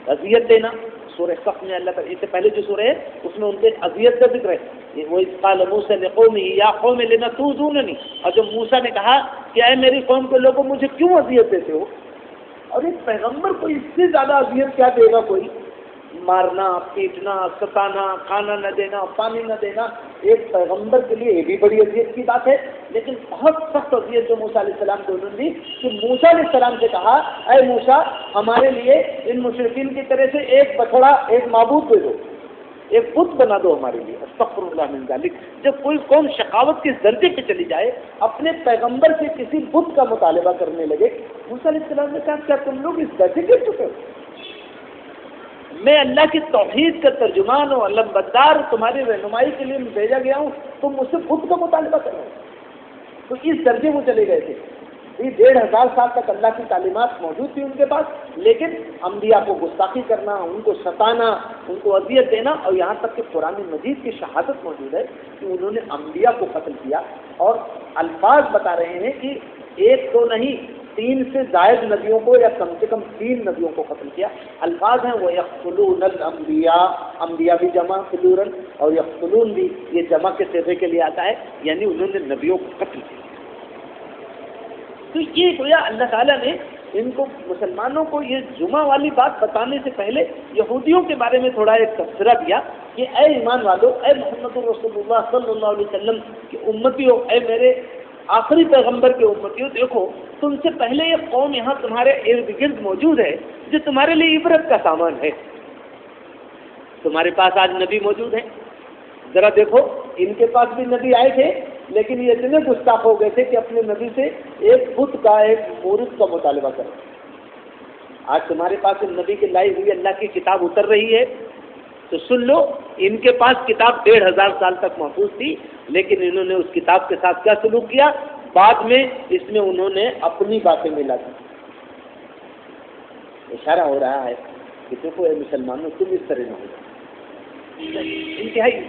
اذیت دینا۔ سورہ صف میں اللہ تعالیٰ، اس سے پہلے جو سورہ ہے اس میں ان کے اذیت کا ذکر ہے، وہ اذ قال موسیٰ لقومہ یا قوم لم تؤذوننی، اور جب موسیٰ نے کہا کہ اے میری قوم کے لوگوں مجھے کیوں اذیت دیتے ہو؟ اور ایک پیغمبر کو اس سے زیادہ اذیت کیا دے گا کوئی؟ مارنا، پیٹنا، ستانا، کھانا نہ دینا، پانی نہ دینا، ایک پیغمبر کے لیے یہ بھی بڑی اذیت کی بات ہے۔ لیکن بہت سخت اذیت جو موسیٰ علیہ السلام کو انہوں نے دی کہ موسیٰ علیہ السلام سے کہا اے موسیٰ ہمارے لیے ان مشرکین کی طرح سے ایک بچڑا، ایک معبود دے دو، ایک بت بنا دو ہمارے لیے۔ استغفر اللہ من ذلک۔ جب کوئی قوم شقاوت کے درجے پہ چلی جائے، اپنے پیغمبر سے کسی بت کا مطالبہ کرنے لگے، موسیٰ علیہ السلام نے کہا کیا تم لوگ اس درجے گر چکے ہو؟ میں اللہ کی توحید کا ترجمان ہوں، علمبردار، تمہاری رہنمائی کے لیے میں بھیجا گیا ہوں، تم مجھ سے خود کا مطالبہ کرو۔ تو اس درجے وہ چلے گئے تھے۔ یہ 1500 سال تک اللہ کی تعلیمات موجود تھی ان کے پاس، لیکن انبیاء کو گستاخی کرنا، ان کو ستانا، ان کو اذیت دینا، اور یہاں تک کہ قرآن مجید کی شہادت موجود ہے کہ انہوں نے انبیاء کو قتل کیا، اور الفاظ بتا رہے ہیں کہ ایک دو نہیں 3 سے زائد نبیوں کو یا کم سے کم 3 نبیوں کو قتل کیا. الفاظ ہیں وہ یقتلون الانبیاء، انبیاء بھی جمع پلورل اور یقتلون بھی یہ جمع کے صیغے کے لیے آتا ہے، یعنی انہوں نے نبیوں کو قتل کیا. تو یہ گویا اللہ تعالیٰ نے ان کو مسلمانوں کو یہ جمعہ والی بات بتانے سے پہلے یہودیوں کے بارے میں تھوڑا ایک تبصرہ دیا کہ اے ایمان والو، اے محمد رسول اللہ صلی اللہ علیہ وسلم کی امتیوں، اے میرے آخری پیغمبر کے امتیوں، دیکھو تم سے پہلے یہ قوم یہاں تمہارے ارد گرد موجود ہے جو تمہارے لیے عبرت کا سامان ہے. تمہارے پاس آج نبی موجود ہیں، ذرا دیکھو ان کے پاس بھی نبی آئے تھے لیکن یہ اتنے گستاخ ہو گئے تھے کہ اپنے نبی سے ایک بت کا، ایک مورد کا مطالبہ کریں. آج تمہارے پاس نبی کی لائی ہوئی اللہ کی کتاب اتر رہی ہے تو سن لو، ان کے پاس کتاب 1500 سال تک محفوظ تھی لیکن انہوں نے اس کتاب کے ساتھ کیا سلوک کیا؟ بعد میں اس میں انہوں نے اپنی باتیں ملا دی. اشارہ ہو رہا ہے کہ دیکھو اے مسلمانوں، تم اس طرح نہ ہو. انتہائی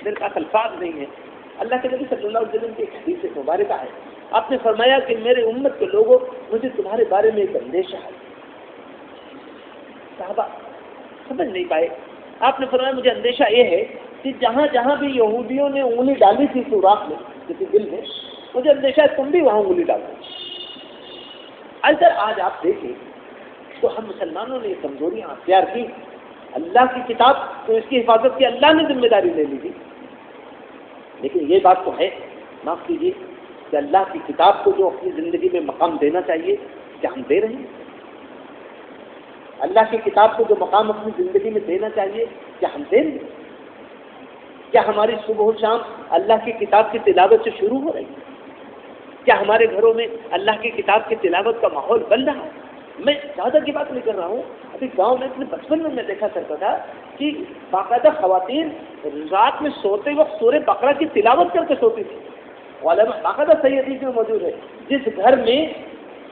میرے پاس الفاظ نہیں ہے. اللہ کے نبی صلی اللہ علیہ وسلم کی ایک حدیث مبارکہ ہے، آپ نے فرمایا کہ میرے امت کے لوگوں، مجھے تمہارے بارے میں ایک اندیشہ ہے. صحابہ سمجھ نہیں پائے. آپ نے فرمایا مجھے اندیشہ یہ ہے کہ جہاں جہاں بھی یہودیوں نے انگلی ڈالی تھی سوراخ میں، کسی دل میں، مجھے اندیشہ ہے تم بھی وہاں انگلی ڈالو. اگر آج آپ دیکھیں تو ہم مسلمانوں نے یہ کمزوریاں اختیار کی. اللہ کی کتاب تو اس کی حفاظت کی اللہ نے ذمہ داری لے لی تھی، لیکن یہ بات تو ہے، معاف کیجیے، کہ اللہ کی کتاب کو جو اپنی زندگی میں مقام دینا چاہیے کیا ہم دے رہے ہیں؟ اللہ کی کتاب کو جو مقام اپنی زندگی میں دینا چاہیے کیا ہم دیں گے؟ کیا ہماری صبح و شام اللہ کی کتاب کی تلاوت سے شروع ہو رہی ہے؟ کیا ہمارے گھروں میں اللہ کی کتاب کی تلاوت کا ماحول بن رہا ہے؟ میں زیادہ کی بات نہیں کر رہا ہوں، ابھی گاؤں میں اپنے بچپن میں دیکھا کرتا تھا کہ باقاعدہ خواتین رات میں سوتے وقت سورہ بقرہ کی تلاوت کر کے سوتی تھی. علماء باقاعدہ صحیح حدیث میں موجود ہے، جس گھر میں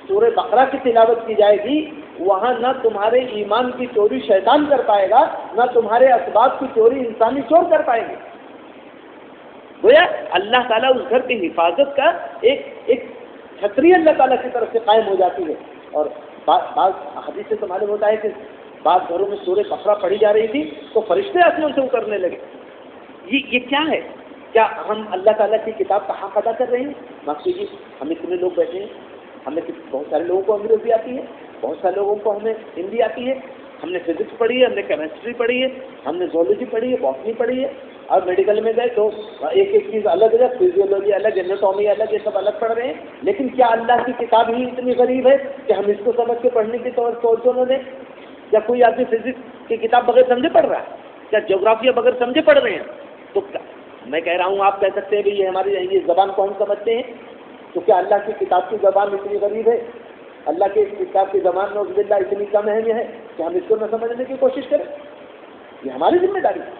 سورہ بقرہ کی تلاوت کی جائے گی وہاں نہ تمہارے ایمان کی چوری شیطان کر پائے گا، نہ تمہارے اسباب کی چوری انسانی چور کر پائیں گے. گویا اللہ تعالیٰ اس گھر کی حفاظت کا ایک چھتری اللہ تعالیٰ کی طرف سے قائم ہو جاتی ہے. اور بعض حدیث سے تو معلوم ہوتا ہے کہ بعض گھروں میں سورہ بقرہ پڑھی جا رہی تھی تو فرشتے آسمان سے اترنے لگے. یہ کیا ہے؟ کیا ہم اللہ تعالیٰ کی کتاب کا حق ادا کر رہے ہیں؟ معاف کیجیے، ہم اتنے لوگ بیٹھے ہیں، ہمیں بہت سارے لوگوں کو انگریزی آتی ہے، بہت سارے لوگوں کو ہمیں ہندی آتی ہے، ہم نے فزکس پڑھی ہے، ہم نے کیمسٹری پڑھی ہے، ہم نے زولوجی پڑھی ہے، باٹنی پڑھی ہے، اور میڈیکل میں گئے تو ایک ایک چیز الگ ہے، فزیولوجی الگ، انیٹومی الگ، یہ سب الگ پڑھ رہے ہیں. لیکن کیا اللہ کی کتاب ہی اتنی غریب ہے کہ ہم اس کو سمجھ کے پڑھنے کی توجہ نہ دیں؟ یا کوئی آدمی فزکس کی کتاب بغیر سمجھے پڑھ رہا ہے؟ کیا جغرافیہ بغیر سمجھے پڑھ رہے ہیں؟ تو میں کہہ رہا ہوں، آپ کہہ سکتے ہیں بھی یہ ہماری یہ زبان کو ہم سمجھتے ہیں، تو کیا اللہ کی کتاب کی زبان اتنی غریب ہے، اللہ کی کتاب کی زبان نعوذ باللہ اتنی کم اہم ہے کہ ہم اس کو نہ سمجھنے کی کوشش کریں؟ یہ ہماری ذمہ داری ہے،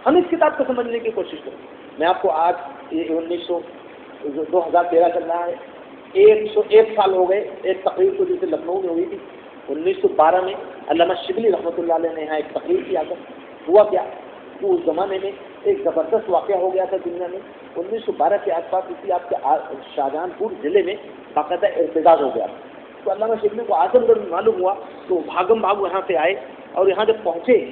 ہم اس کتاب کو سمجھنے کی کوشش کریں. میں آپ کو آج 2013 چل رہا ہے، 101 سال ہو گئے ایک تقریر کو جسے لکھنؤ میں ہوئی تھی 1912 میں. علامہ شبلی رحمۃ اللہ علیہ نے یہاں ایک تقریر کیا تھا. ہوا کیا کہ اس زمانے میں ایک زبردست واقعہ ہو گیا تھا دنیا میں. 1912 کے آس پاس اسی آپ کے شاہجہان پور ضلع میں باقاعدہ احتجاج ہو گیا. تو علامہ شبلی کو اعظم گڑھ معلوم ہوا تو بھاگم بھاگ یہاں سے آئے، اور یہاں جب پہنچے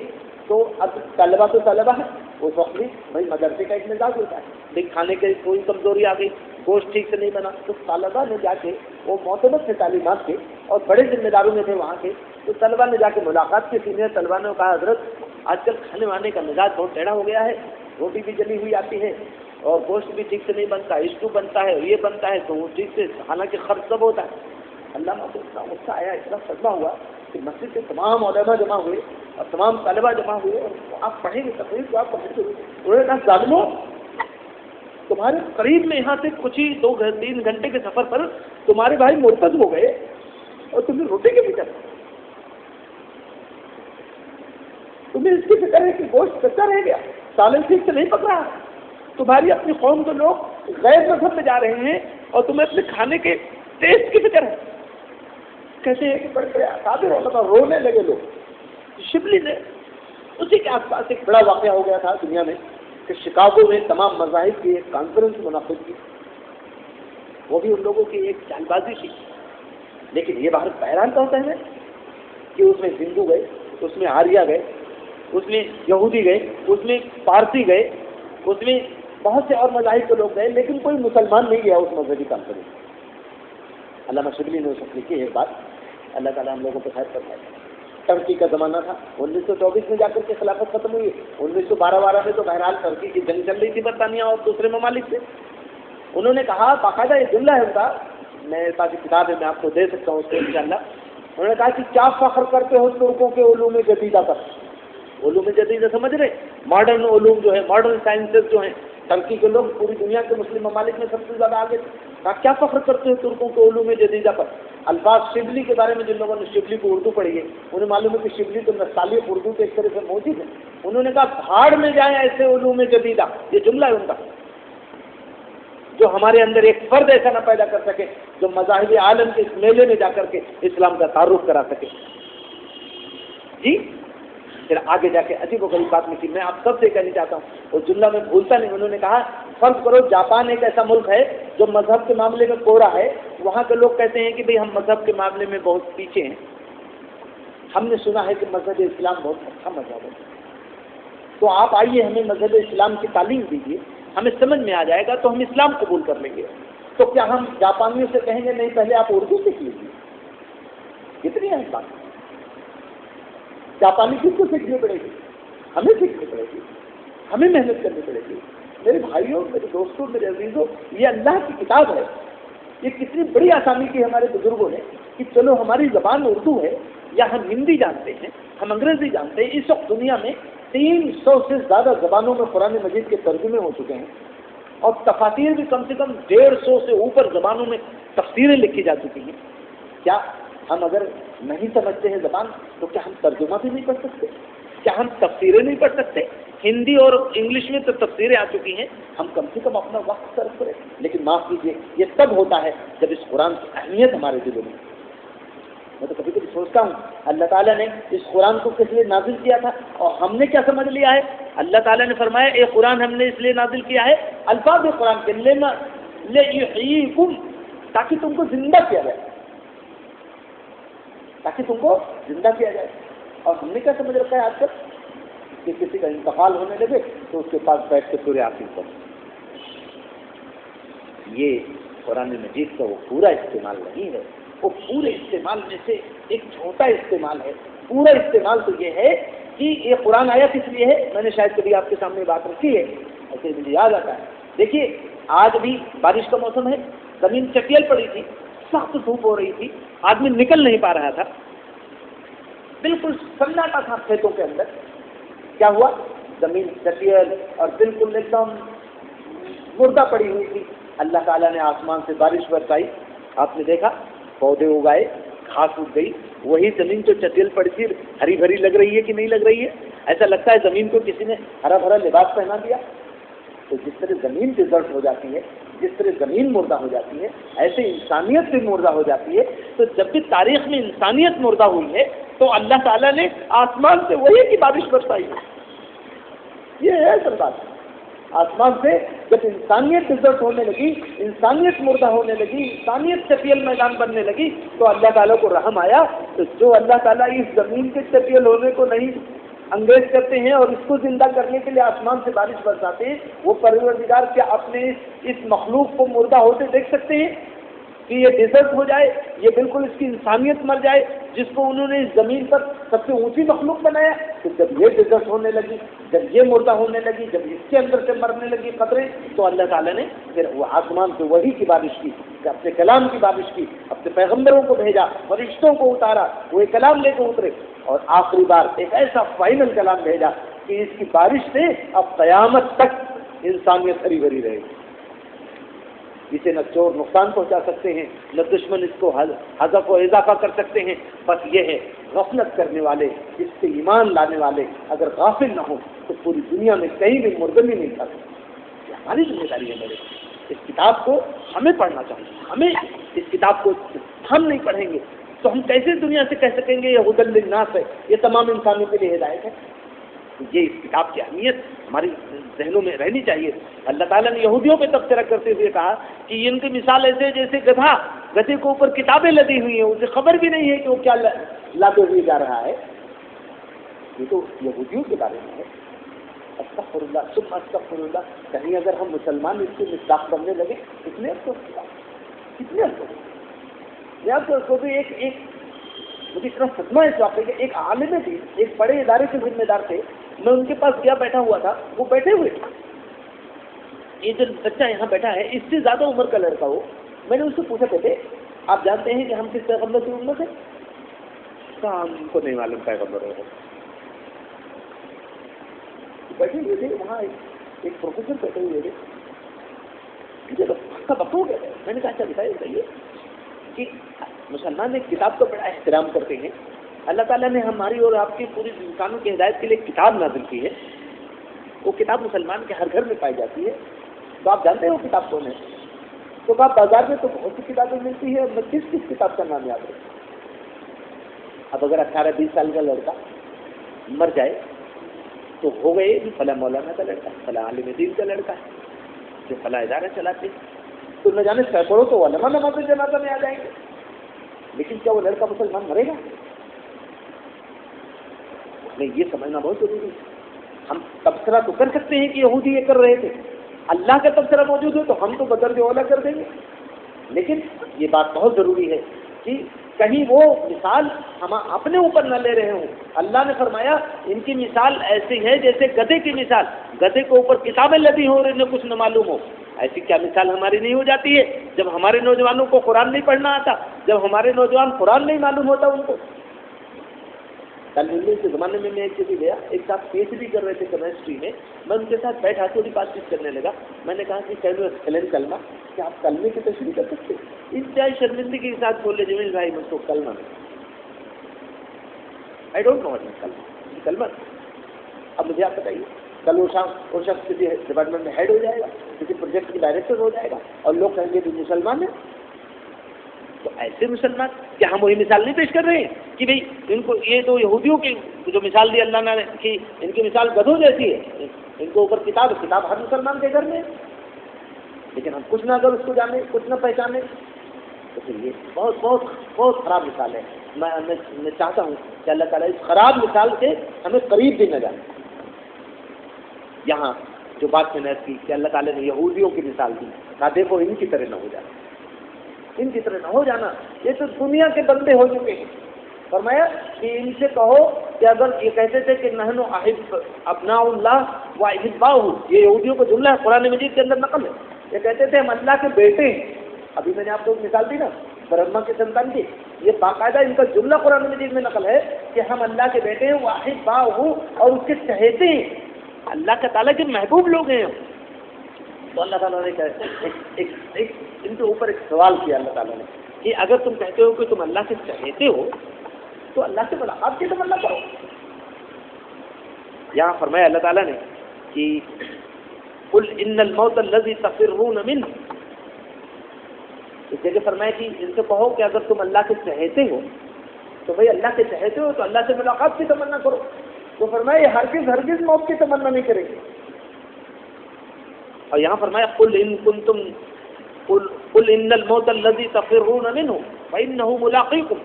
تو اب طلبہ تو طلبہ ہے، اس وقت بھی بھائی مدرسے کا ایک مزاج ہوتا ہے، لیکن کھانے کی کوئی کمزوری آ گئی، گوشت ٹھیک سے نہیں بنا، تو طلبہ نے جا کے، وہ معتبر تھے تعلیمات کے اور بڑے ذمہ داروں میں تھے وہاں کے، تو طلبہ نے جا کے ملاقات کی. سینئر طلبہ نے کہا حضرت آج کل کھانے وانے کا مزاج بہت ٹیڑھا ہو گیا ہے، روٹی بھی جلی ہوئی آتی ہے اور گوشت بھی ٹھیک سے نہیں بنتا، اسٹو بنتا ہے، یہ بنتا ہے تو وہ ٹھیک سے، حالانکہ خرچ سب ہوتا ہے. علامہ کو اتنا غصہ آیا، اتنا صدمہ ہوا کہ مسجد کے تمام علماء جمع ہوئے اور تمام طلبہ جمع ہوئے، اور آپ پڑھیں گے تقریر تو آپ پڑھیں گے. انہوں نے کہا ظالموں، تمہارے قریب میں یہاں سے کچھ ہی 2-3 گھنٹے کے سفر پر تمہارے بھائی مرتد ہو گئے اور تمہیں روٹی کی فکر ہے، تمہیں اس کی فکر ہے کہ گوشت کچا رہ گیا، سالن ٹھیک سے نہیں پک رہا. تمہاری اپنی قوم کے لوگ غیر مذہب میں جا رہے ہیں اور تمہیں اپنے کھانے کے ٹیسٹ کی فکر ہے. کیسے ہے کہ بڑے بڑے اکابر علماء رونے لگے لوگ. شبلی نے اسی کے آس پاس ایک بڑا واقعہ ہو گیا تھا دنیا میں کہ شکاگو میں تمام مذاہب کی ایک کانفرنس منعقد کی. وہ بھی ان لوگوں کی ایک جال بازی تھی لیکن یہ باہر بحران کا ہوتا ہے نا کہ اس میں ہندو گئے، اس میں آریہ گئے، اس میں یہودی گئے، اس میں پارسی گئے، اس میں بہت سے اور مذاہب کے لوگ گئے، لیکن کوئی مسلمان نہیں گیا اس مذہبی کانفرنس میں۔ علامہ شبلی نے اس وقت لکھی ہے ایک بات، اللہ تعالیٰ ہم لوگوں کو خیر فرمائے۔ ترکی کا زمانہ تھا، 1924 میں جا کر کے خلافت ختم ہوئی، 1912 میں تو بہرحال ترکی کی جنگ چل رہی تھی برطانیہ اور دوسرے ممالک سے۔ انہوں نے کہا، باقاعدہ یہ جملہ ہے ان کا، میرے پاس کتاب ہے، میں آپ کو دے سکتا ہوں اس کو انشاءاللہ۔ انہوں نے کہا کہ کیا فخر کرتے ہو ترکوں کے علوم جدیدہ پر۔ علوم جدیدہ سمجھ رہے، ماڈرن علوم جو ہے، ماڈرن سائنسز جو ہیں، ترکی کے لوگ پوری دنیا کے مسلم ممالک میں سب سے زیادہ آگے تھے۔ کہا کیا فخر کرتے ہو ترکوں کے علوم جدیدہ پر۔ الفاظ شبلی کے بارے میں جن لوگوں نے شبلی کو اردو پڑھی ہے انہیں معلوم ہے کہ شبلی تو نستعلیق اردو کے ایک طرح سے موجود ہے۔ انہوں نے کہا بھاڑ میں جائیں ایسے علوم جدیدہ، یہ جملہ ہے ان کا، جو ہمارے اندر ایک فرد ایسا نہ پیدا کر سکے جو مذاہب عالم کے اس میلے میں جا کر کے اسلام کا تعارف کرا سکے۔ جی پھر آگے جا کے عجیب و غریب بات لکھی، میں آپ سب سے کہنا چاہتا ہوں، وہ جملہ میں بھولتا نہیں۔ انہوں نے کہا فرض کرو جاپان ایک ایسا ملک ہے جو مذہب کے معاملے میں کوڑا ہے، وہاں کے لوگ کہتے ہیں کہ بھئی ہم مذہب کے معاملے میں بہت پیچھے ہیں، ہم نے سنا ہے کہ مذہب اسلام بہت اچھا مذہب ہے، تو آپ آئیے ہمیں مذہب اسلام کی تعلیم دیجیے، ہمیں سمجھ میں آ جائے گا تو ہم اسلام قبول کر لیں گے۔ تو کیا ہم جاپانیوں سے کہیں گے نہیں پہلے آپ اردو سیکھ لیجیے؟ اتنی ہے بات۔ جاپانی کس کو سیکھنی پڑے گی؟ ہمیں سیکھنی پڑے گی، ہمیں محنت کرنی پڑے گی۔ میرے بھائیوں، میرے دوستوں، میرے عزیزوں، یہ اللہ کی کتاب ہے، یہ کتنی بڑی آسانی کی ہمارے بزرگوں نے کہ چلو ہماری زبان اردو ہے یا ہم ہندی جانتے ہیں، ہم انگریزی جانتے ہیں۔ اس وقت دنیا میں 300 سے زیادہ زبانوں میں قرآن مجید کے ترجمے ہو چکے ہیں، اور تفاسیر بھی کم سے کم 150 سے اوپر زبانوں میں تفسیریں لکھی جا چکی ہیں۔ کیا ہم اگر نہیں سمجھتے ہیں زبان تو کیا ہم ترجمہ بھی نہیں پڑھ سکتے؟ کیا ہم تفسیریں نہیں پڑھ سکتے؟ ہندی اور انگلش میں تو تفسیریں آ چکی ہیں، ہم کم سے کم اپنا وقت صرف کریں۔ لیکن معاف کیجیے، یہ تب ہوتا ہے جب اس قرآن کی اہمیت ہمارے دلوں میں۔ میں تو کبھی کبھی سوچتا ہوں اللہ تعالیٰ نے اس قرآن کو کس لیے نازل کیا تھا اور ہم نے کیا سمجھ لیا ہے۔ اللہ تعالیٰ نے فرمایا یہ قرآن ہم نے اس لیے نازل کیا ہے، الفاظ قرآن کے لِیُحْیِیکُم، تاکہ تم کو زندہ کیا جائے، تاکہ تم کو زندہ کیا جائے۔ اور ہم نے کیا سمجھ رکھا ہے آج تک کہ کسی کا انتقال ہونے لگے تو اس کے پاس بیٹھ کے سورہ یاسین پڑھو۔ یہ قرآن مجید کا وہ پورا استعمال نہیں ہے، وہ پورے استعمال میں سے ایک چھوٹا استعمال ہے۔ پورا استعمال تو یہ ہے کہ یہ قرآن آیا کس لیے ہے، میں نے شاید کبھی آپ کے سامنے بات رکھی ہے، ایسے مجھے یاد آتا ہے۔ دیکھیے آج بھی بارش کا موسم ہے، زمین چٹیل پڑی تھی، سخت دھوپ ہو رہی تھی، آدمی نکل نہیں پا رہا تھا، بالکل سناٹا تھا کھیتوں کے اندر۔ کیا ہوا؟ زمین چٹیل اور بالکل ایک دم مردہ پڑی ہوئی تھی۔ اللہ تعالیٰ نے آسمان سے بارش برسائی، آپ نے دیکھا پودے اگائے، گھاس اگ گئی، وہی زمین جو چٹیل پڑی تھی ہری بھری لگ رہی ہے کہ نہیں لگ رہی ہے؟ ایسا لگتا ہے زمین کو کسی نے ہرا بھرا لباس پہنا دیا۔ تو جس طرح زمین ڈیزرٹ ہو جاتی ہے، جس طرح زمین مردہ ہو جاتی ہے، ایسے انسانیت بھی مردہ ہو جاتی ہے۔ تو جب بھی تاریخ میں انسانیت مردہ ہوئی ہے تو اللہ تعالیٰ نے آسمان سے وہی کی بارش برسائی ہے۔ یہ ہے اصل بات۔ آسمان سے جب انسانیت ڈیزرٹ ہونے لگی، انسانیت مردہ ہونے لگی، انسانیت چٹیل میدان بننے لگی تو اللہ تعالیٰ کو رحم آیا۔ تو جو اللہ تعالیٰ اس زمین کے چٹیل ہونے کو نہیں انگیز کرتے ہیں اور اس کو زندہ کرنے کے لیے آسمان سے بارش برساتے ہیں، وہ پروردگار کیا اپنے اس مخلوق کو مردہ ہوتے دیکھ سکتے ہیں کہ یہ ڈیزرٹ ہو جائے، یہ بالکل اس کی انسانیت مر جائے جس کو انہوں نے اس زمین پر سب سے اونچی مخلوق بنایا؟ تو جب یہ ڈیزرٹ ہونے لگی، جب یہ مردہ ہونے لگی، جب اس کے اندر سے مرنے لگی قطرے، تو اللہ تعالیٰ نے پھر وہ آسمان سے وہی کی بارش کی، اپنے کلام کی بارش کی، اپنے پیغمبروں کو بھیجا، فرشتوں کو اتارا، وہ ایک کلام لے کے اترے، اور آخری بار ایک ایسا فائنل کلام بھیجا کہ اس کی بارش سے اب قیامت تک انسانیت ہری بھری رہے گی۔ اسے نہ چور نقصان پہنچا سکتے ہیں، نہ دشمن اس کو حذف و اضافہ کر سکتے ہیں۔ بس یہ ہے غفلت کرنے والے، اس سے ایمان لانے والے اگر غافل نہ ہوں تو پوری دنیا میں کہیں بھی مردمی نہیں کر سکتے۔ یہ ہماری ذمہ داری ہے میرے۔ اس کتاب کو ہمیں پڑھنا چاہیے، ہمیں اس کتاب کو ہم نہیں پڑھیں گے تو ہم کیسے دنیا سے کہہ سکیں گے یہ ہدی للناس ہے، یہ تمام انسانوں کے لیے ہدایت ہے؟ یہ اس کتاب کی اہمیت ہماری ذہنوں میں رہنی چاہیے۔ اللہ تعالیٰ نے یہودیوں پہ تبصرہ کرتے ہوئے کہا کہ ان کی مثال ایسے جیسے گدھا گدھے کے اوپر کتابیں لدی ہوئی ہیں، اسے خبر بھی نہیں ہے کہ وہ کیا لاتے ہوئے جا رہا ہے. یہ تو یہودیوں کے بارے میں ہے. استغفر اللہ ثم استغفر اللہ. کہیں اگر ہم مسلمان اس کی مصداق بننے لگے کتنے افسوس. میں آپ کو بھی ایک مجھے اتنا صدمہ اس واقعے کہ ایک عالم تھی، ایک بڑے ادارے کے ذمہ دار تھے. میں ان کے پاس گیا، بیٹھا ہوا تھا، وہ بیٹھے ہوئے تھے. یہ جو بچہ یہاں بیٹھا ہے اس سے زیادہ عمر کا لڑکا ہو. میں نے اس سے پوچھا کہتے آپ جانتے ہیں کہ ہم کس پیغمبر کی امت ہے؟ کہا ہم کو نہیں معلوم پیغمبر ہے. بیٹھے ہوئے تھے وہاں ایک پروفیسر بیٹھے ہوئے تھے. بکو گئے. میں نے کہا اچھا بتائیے کہ مسلمان ایک کتاب کا بڑا احترام کرتے ہیں. اللہ تعالیٰ نے ہماری اور آپ کی پوری انسانوں کی ہدایت کے لیے کتاب نازل کی ہے. وہ کتاب مسلمان کے ہر گھر میں پائی جاتی ہے. تو آپ جانتے ہیں وہ کتاب کون ہے؟ تو آپ بازار میں تو بہت سی کتابیں ملتی ہے. میں کس کتاب کا نام یاد رکھوں؟ اب اگر 18-20 سال کا لڑکا مر جائے تو ہو گئے فلاں مولانا کا لڑکا، فلاں عالم دین کا لڑکا ہے جو فلاں ادارہ چلاتے ہیں. تو نہ جانے سینکڑوں تو علماء نماز جنازہ میں آ جائیں گے. لیکن کیا وہ لڑکا مسلمان مرے گا؟ نہیں، یہ سمجھنا بہت ضروری ہے. ہم تبصرہ تو کر سکتے ہیں کہ یہودی یہ کر رہے تھے. اللہ کا تبصرہ موجود ہے تو ہم تو بدر جو اولا کر دیں گے. لیکن یہ بات بہت ضروری ہے کہ کہیں وہ مثال ہم اپنے اوپر نہ لے رہے ہوں. اللہ نے فرمایا ان کی مثال ایسی ہے جیسے گدھے کی مثال. گدھے کے اوپر کتابیں لدی ہوں اور انہیں کچھ نہ معلوم ہو. ایسی کیا مثال ہماری نہیں ہو جاتی ہے جب ہمارے نوجوانوں کو قرآن نہیں پڑھنا آتا، جب ہمارے نوجوان قرآن نہیں معلوم ہوتا ان کو. کل ہندی کے زمانے میں ایک جگہ گیا، ایک ساتھ پی ایچ ڈی کر رہے تھے کیمسٹری میں. میں ان کے ساتھ بیٹھا تھوڑی بات چیت کرنے لگا. میں نے کہا کہ کیلو ایکسلنٹ کلمہ، کیا آپ کلمے کی تشریح کر سکتے؟ انتہائی شرمندگی کے ساتھ بولے جمیل بھائی مجھ کو کلمہ آئی ڈونٹ نو واٹ کلمہ. اب مجھے آپ بتائیے، کل وہ شخص کسی ڈپارٹمنٹ میں ہیڈ ہو جائے گا، کسی پروجیکٹ کی ڈائریکٹر ہو جائے گا اور لوگ کہیں گے کہ مسلمان ہیں. تو ایسے مسلمان کیا ہم وہی مثال نہیں پیش کر رہے ہیں کہ بھئی ان کو یہ تو یہودیوں کی جو مثال دی اللہ نے کہ ان کی مثال گدھوں جیسی ہے، ان کو اوپر کتاب ہر مسلمان کے گھر میں. لیکن ہم کچھ نہ اگر اس کو جانے، کچھ نہ پہچانے تو پھر یہ بہت بہت بہت خراب مثال ہے. میں چاہتا ہوں کہ اللہ تعالیٰ اس خراب مثال سے ہمیں قریب بھی نہ جائے. یہاں جو بات میں نے کی کہ اللہ تعالیٰ نے یہودیوں کی مثال دی، کہا دیکھو ان کی طرح نہ ہو جانا، ان کی طرح نہ ہو جانا. یہ تو دنیا کے بندے ہو چکے ہیں. فرمایا کہ ان سے کہو کہ اگر یہ کہتے تھے کہ نحن ابناء اللہ و احباؤہ، یہ یہودیوں کا جملہ ہے، قرآن مجید کے اندر نقل ہے. یہ کہتے تھے ہم اللہ کے بیٹے ہیں. ابھی میں نے آپ کو ایک مثال دی نا برہما کے سنتان کی. یہ باقاعدہ ان کا جملہ قرآن مجید میں نقل ہے کہ ہم اللہ کے بیٹے ہیں، واحباؤہ، اور اس کے چہیتے ہیں. اللہ کا تعالیٰ کے محبوب لوگ ہیں. تو اللہ تعالیٰ نے ان کے اوپر ایک سوال کیا اللہ تعالیٰ نے کہ اگر تم کہتے ہو کہ تم اللہ کے چہیتے ہو تو اللہ سے ملاقات کی تمنا کرو. یہاں فرمایا اللہ تعالیٰ نے کہ قل ان الموت الذی تفرون منہ. اس جگہ فرمایا کہ ان سے کہو کہ اگر تم اللہ کے چہیتے ہو تو بھائی اللہ کے چہیتے ہو تو اللہ سے ملاقات کی تمنا کرو. تو فرمایا یہ ہرگز موت کی تمنا نہیں کرے گی. اور یہاں فرمایا قل ان الموت الذی تفرون منہ فانہ ملاقیکم.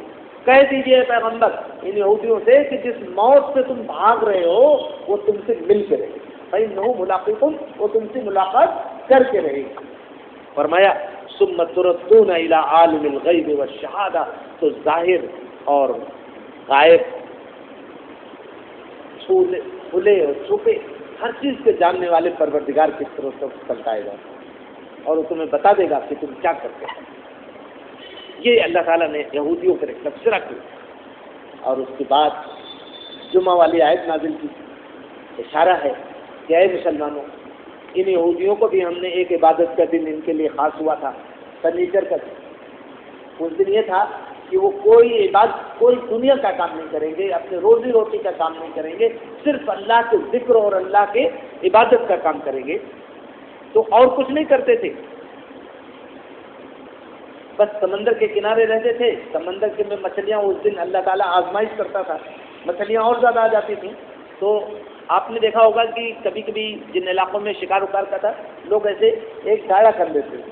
کہہ دیجئے پیغمبر ان یہودیوں سے کہ جس موت سے تم بھاگ رہے ہو وہ تم سے مل کے رہے گی. فانہ ملاقیکم، وہ تم سے ملاقات کر کے رہے گی. فرمایا ثم تردون الی عالم الغیب والشہادہ. تو ظاہر اور غائب، کھلے اور چھپے، ہر چیز کے جاننے والے پروردگار کی طرف سے پلٹائے گا اور وہ تمہیں بتا دے گا کہ تم کیا کرتے ہو. یہ اللہ تعالیٰ نے یہودیوں پر ایک تبصرہ کیا. اور اس کے بعد جمعہ والی آیت نازل کی. اشارہ ہے کہ اے مسلمانوں، ان یہودیوں کو بھی ہم نے ایک عبادت کا دن ان کے لیے خاص ہوا تھا، سنیچر کا دن. اس دن یہ تھا کہ وہ کوئی دنیا کا کام نہیں کریں گے، اپنے روزی روٹی کا کام نہیں کریں گے، صرف اللہ کے ذکر اور اللہ کے عبادت کا کام کریں گے. تو اور کچھ نہیں کرتے تھے، بس سمندر کے کنارے رہتے تھے. سمندر کے میں مچھلیاں اس دن اللہ تعالیٰ آزمائش کرتا تھا، مچھلیاں اور زیادہ آ جاتی تھیں. تو آپ نے دیکھا ہوگا کہ کبھی کبھی جن علاقوں میں شکار اکار کا تھا لوگ ایسے ایک دائرہ کر لیتے تھے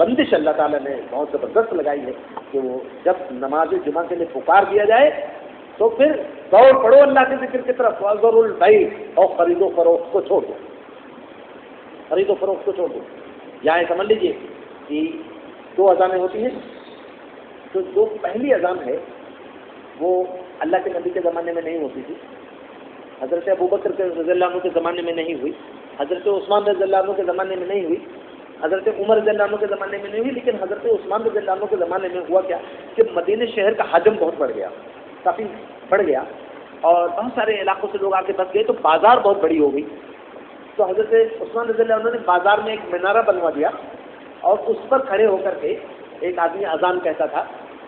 بندش اللہ تعالیٰ نے بہت زبردست لگائی ہے کہ وہ جب نماز جمعہ کے لیے پکار دیا جائے تو پھر دوڑ پڑو اللہ کے ذکر کی طرف، وَذَرُوا الْبَيْعَ، اور خرید و فروخت کو چھوڑ دو، خرید و فروخت کو چھوڑ دو۔ یہاں سمجھ لیجیے کہ 2 اذانیں ہوتی ہیں، تو جو پہلی اذان ہے وہ اللہ کے نبی کے زمانے میں نہیں ہوتی تھی، حضرت ابوبکر کے رضی اللہ عنہ کے زمانے میں نہیں ہوئی، حضرت عثمان رضی اللہ عنہ کے زمانے میں نہیں ہوئی، حضرت عمر رضی اللہ عنہ کے زمانے میں نہیں ہوئی، لیکن حضرت عثمان رضی اللہ عنہ کے زمانے میں ہوا کیا کہ مدینہ شہر کا حجم بہت بڑھ گیا، کافی بڑھ گیا، اور بہت سارے علاقوں سے لوگ آ کے بس گئے، تو بازار بہت بڑی ہو گئی، تو حضرت عثمان رضی اللہ عنہ نے بازار میں ایک مینارہ بنوا دیا، اور اس پر کھڑے ہو کر کے ایک آدمی اذان کہتا تھا،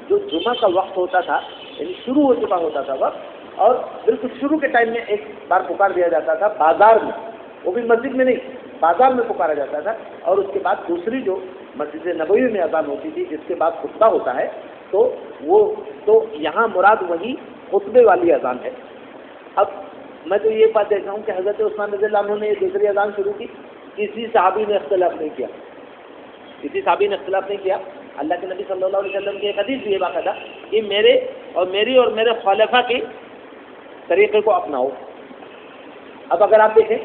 جو جمعہ کا وقت ہوتا تھا، یعنی شروع ہو چکا ہوتا تھا وقت، اور بالکل شروع کے ٹائم میں ایک بار پکار دیا جاتا تھا بازار میں، وہ بھی مسجد میں نہیں، بازار میں پکارا جاتا تھا، اور اس کے بعد دوسری جو مسجد نبوی میں اذان ہوتی تھی جس کے بعد خطبہ ہوتا ہے، تو یہاں مراد وہی خطبے والی اذان ہے۔ اب میں تو یہ بات دیکھ رہا ہوں کہ حضرت عثمان رضی اللہ عنہ نے دوسری اذان شروع کی، کسی صحابی نے اختلاف نہیں کیا، کسی صحابی نے اختلاف نہیں کیا۔ اللہ کے نبی صلی اللہ علیہ وسلم کی ایک حدیث بھی ہے باقاعدہ کہ میرے اور میرے خلفاء کے طریقے کو اپناؤ۔ اب اگر آپ دیکھیں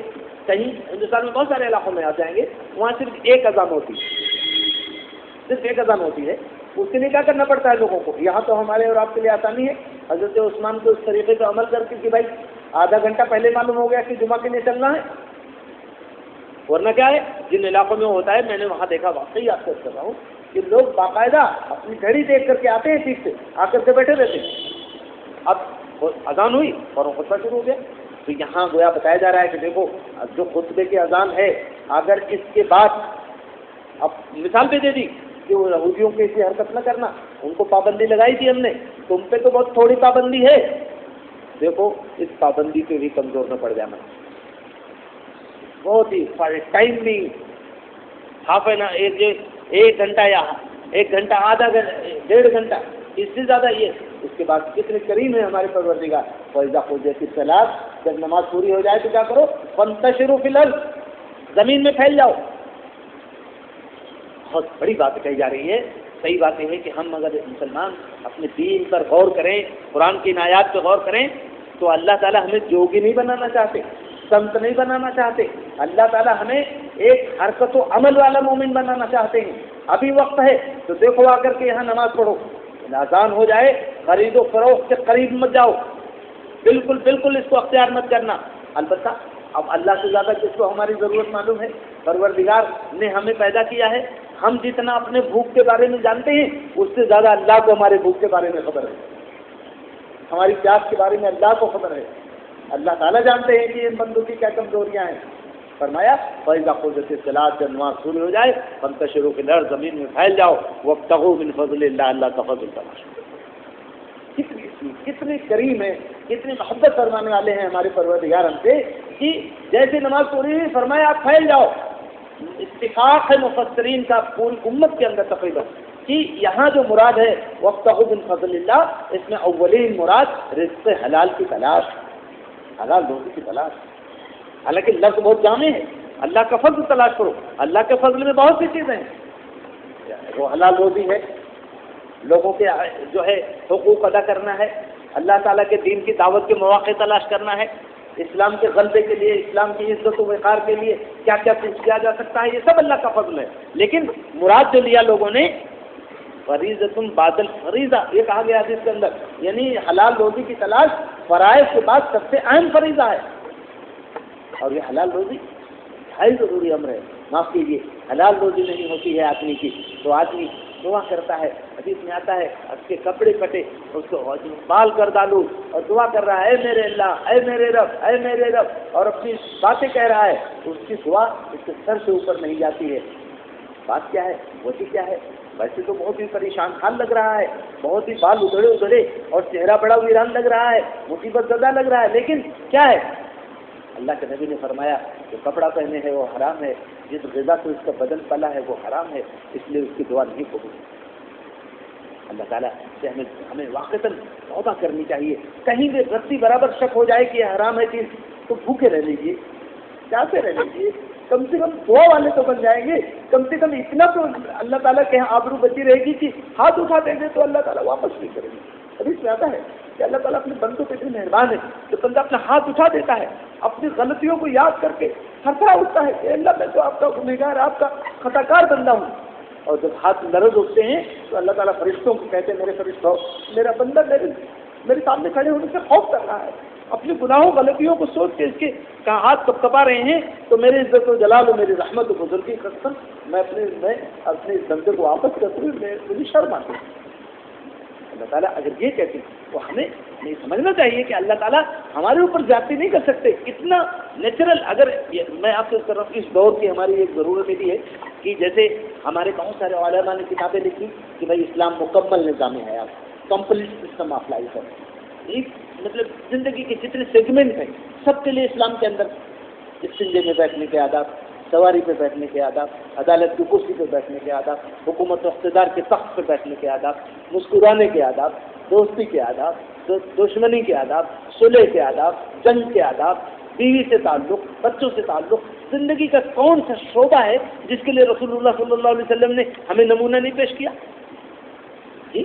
کہیں ہندوستان میں بہت سارے علاقوں میں آ جائیں گے، وہاں صرف ایک اذان ہوتی ہے، صرف ایک اذان ہوتی ہے، اس کے لیے کیا کرنا پڑتا ہے لوگوں کو؟ یہاں تو ہمارے اور آپ کے لیے آسانی ہے، حضرت عثمان کو اس طریقے پہ عمل کر کے کہ بھائی آدھا گھنٹہ پہلے معلوم ہو گیا کہ جمعہ کے لیے چلنا ہے، ورنہ کیا ہے جن علاقوں میں ہوتا ہے، میں نے وہاں دیکھا، واقعی آپ کو کر رہا ہوں کہ لوگ باقاعدہ اپنی گھڑی دیکھ کر کے آتے ہیں، ٹھیک سے آ کر کے بیٹھے رہتے ہیں، اب اذان ہوئی اور خطبہ شروع ہو گیا۔ تو یہاں گویا بتایا جا رہا ہے کہ دیکھو جو خطبے کی اذان ہے، اگر اس کے بعد اب مثال بھی دے دی کہ وہ یہودیوں کی ایسی حرکت نہ کرنا، ان کو پابندی لگائی تھی ہم نے، تم پہ تو بہت تھوڑی پابندی ہے، دیکھو اس پابندی پہ بھی کمزور نہ پڑ جانا، بہت ہی ٹائم بھی ہاف این ایک گھنٹہ یا ایک گھنٹہ، آدھا گھنٹہ، 1.5 گھنٹہ، اس سے زیادہ یہ، اس کے بعد کتنے کریم ہے ہمارے پروردگار۔ فَإِذَا قُضِيَتِ الصَّلَاةُ، جب نماز پوری ہو جائے تو کیا کرو؟ فَانتَشِرُوا فِي الْأَرْضِ، زمین میں پھیل جاؤ۔ بہت بڑی بات کہی جا رہی ہے۔ صحیح بات یہ ہے کہ ہم اگر مسلمان اپنے دین پر غور کریں، قرآن کی آیات پہ غور کریں، تو اللہ تعالیٰ ہمیں جوگی نہیں بنانا چاہتے، سنت نہیں بنانا چاہتے، اللہ تعالیٰ ہمیں ایک حرکت و عمل والا مومن بنانا چاہتے ہیں۔ ابھی وقت ہے تو دیکھو آ کر کے یہاں نماز پڑھو، اذان ہو جائے خرید و فروخت کے قریب مت جاؤ، بالکل اس کو اختیار مت کرنا۔ البتہ اب اللہ سے زیادہ کس کو ہماری ضرورت معلوم ہے؟ پروردگار نے ہمیں پیدا کیا ہے، ہم جتنا اپنے بھوک کے بارے میں جانتے ہیں اس سے زیادہ اللہ کو ہمارے بھوک کے بارے میں خبر ہے، ہماری پیاس کے بارے میں اللہ کو خبر ہے۔ اللہ تعالیٰ جانتے ہیں کہ ان بندوں کی کیا کمزوریاں ہیں۔ فرمایا فَإِذَا قُضِيَتِ الصَّلَاةُ، جب نماز پوری ہو جائے، فَانتَشِرُوا فِي الْأَرْضِ، زمین میں پھیل جاؤ، وَابْتَغُوا مِنْ فَضْلِ اللَّهِ، اللہ کا فضل تلاش کرو۔ کتنے کریم ہیں، کتنی محبت فرمانے والے ہیں ہمارے پروردگار ہم سے کہ جیسے نماز پوری ہوئی فرمایا آپ پھیل جاؤ۔ اتفاق ہے مفسرین کا پوری امت کے اندر تقریباً کہ یہاں جو مراد ہے وَابْتَغُوا مِنْ فَضْلِ اللَّهِ، اس میں اولین مراد رزق حلال کی تلاش، حلال روزی کی تلاش۔ حالانکہ لفظ بہت جامع ہے، اللہ کا فضل تلاش کرو، اللہ کے فضل میں بہت سی چیزیں ہیں، وہ حلال روزی ہے، لوگوں کے جو ہے حقوق ادا کرنا ہے، اللہ تعالیٰ کے دین کی دعوت کے مواقع تلاش کرنا ہے، اسلام کے غلبے کے لیے، اسلام کی عزت و وقار کے لیے کیا کیا کچھ کیا جا سکتا ہے، یہ سب اللہ کا فضل ہے۔ لیکن مراد جو لیا لوگوں نے فریضۃ بعد الفریضہ، یہ کہا گیا حدیث کے اندر، یعنی حلال روزی کی تلاش فرائض کے بعد سب سے اہم فریضہ ہے، اور یہ حلال روزی بڑی ضروری امر ہے۔ معاف کیجیے، حلال روزی نہیں ہوتی ہے آدمی کی تو آدمی دعا کرتا ہے، حدیث میں آتا ہے اس کے کپڑے کٹے، اس کو بال کر ڈالو اور دعا کر رہا ہے اے میرے اللہ، اے میرے رب، اے میرے رب، اور اپنی باتیں کہہ رہا ہے، اس کی دعا اس کے سر سے اوپر نہیں جاتی ہے۔ بات کیا ہے؟ وجہ کیا ہے؟ ویسے تو بہت ہی پریشان حال لگ رہا ہے، بہت ہی بال ادھڑے اور چہرہ بڑا ویران لگ رہا ہے، مصیبت زدہ لگ رہا ہے، لیکن کیا ہے؟ اللہ کے نبی نے فرمایا جو کپڑا پہنے ہے وہ حرام ہے، جس غذا سے اس کا بدن پلا ہے وہ حرام ہے، اس لیے اس کی دعا نہیں قبول۔ اللہ تعالیٰ سے ہمیں واقعتاً توبہ کرنی چاہیے۔ کہیں بھی رتی برابر شک ہو جائے کہ یہ حرام ہے چیز تو بھوکے رہ لیجیے، پیاسے رہ لیجیے، کم سے کم دعا والے تو بن جائیں گے کم سے کم اتنا تو اللہ تعالیٰ کے آبرو بچی رہے گی کہ ہاتھ اٹھا دیں گے تو اللہ تعالیٰ واپس نہیں کرے گی. حدیث میں آتا ہے کہ اللہ تعالیٰ اپنے بندوں پہ اتنے مہربان ہے کہ بندہ اپنا ہاتھ اٹھا دیتا ہے, اپنی غلطیوں کو یاد کر کے تھرتھرا اٹھتا ہے کہ اللہ میں تو آپ کا گنہگار, آپ کا خطا کار بندہ ہوں. اور جب ہاتھ لرز اٹھتے ہیں تو اللہ تعالیٰ فرشتوں کو کہتے ہیں میرے فرشتوں, میرا بندہ میرے سامنے کھڑے ہونے سے خوف کر رہا ہے, اپنی گناہوں غلطیوں کو سوچ کے اس کے ہاتھ کب کپا رہے ہیں, تو میرے عزت و جلال و میری رحمت و بزرگی کا قسم میں اپنے اس بندے کو واپس کرتے ہوئے مجھے شرم آتی ہے. اللہ تعالیٰ اگر یہ کہتے تو ہمیں یہ سمجھنا چاہیے کہ اللہ تعالیٰ ہمارے اوپر زیادتی نہیں کر سکتے. اتنا نیچرل, اگر میں آپ سے کر رہا ہوں اس دور کی ہماری ایک ضرورت یہ ہے کہ جیسے ہمارے بہت سارے علماء نے کتابیں لکھی کہ بھائی اسلام مکمل نظام حیات, کمپلیٹ سسٹم آف لائف ہے. ایک مطلب زندگی کے جتنے سیگمنٹ ہیں سب کے لیے اسلام کے اندر استنجے میں بیٹھنے کے آداب, سواری پہ بیٹھنے کے آداب, عدالت کی کرسی پہ بیٹھنے کے آداب, حکومت و اقتدار کے تخت پہ بیٹھنے کے آداب, مسکرانے کے آداب, دوستی کے آداب, دشمنی کے آداب, صلح کے آداب, جنگ کے آداب, بیوی سے تعلق, بچوں سے تعلق, زندگی کا کون سا شعبہ ہے جس کے لیے رسول اللہ صلی اللہ علیہ وسلم نے ہمیں نمونہ نہیں پیش کیا؟ جی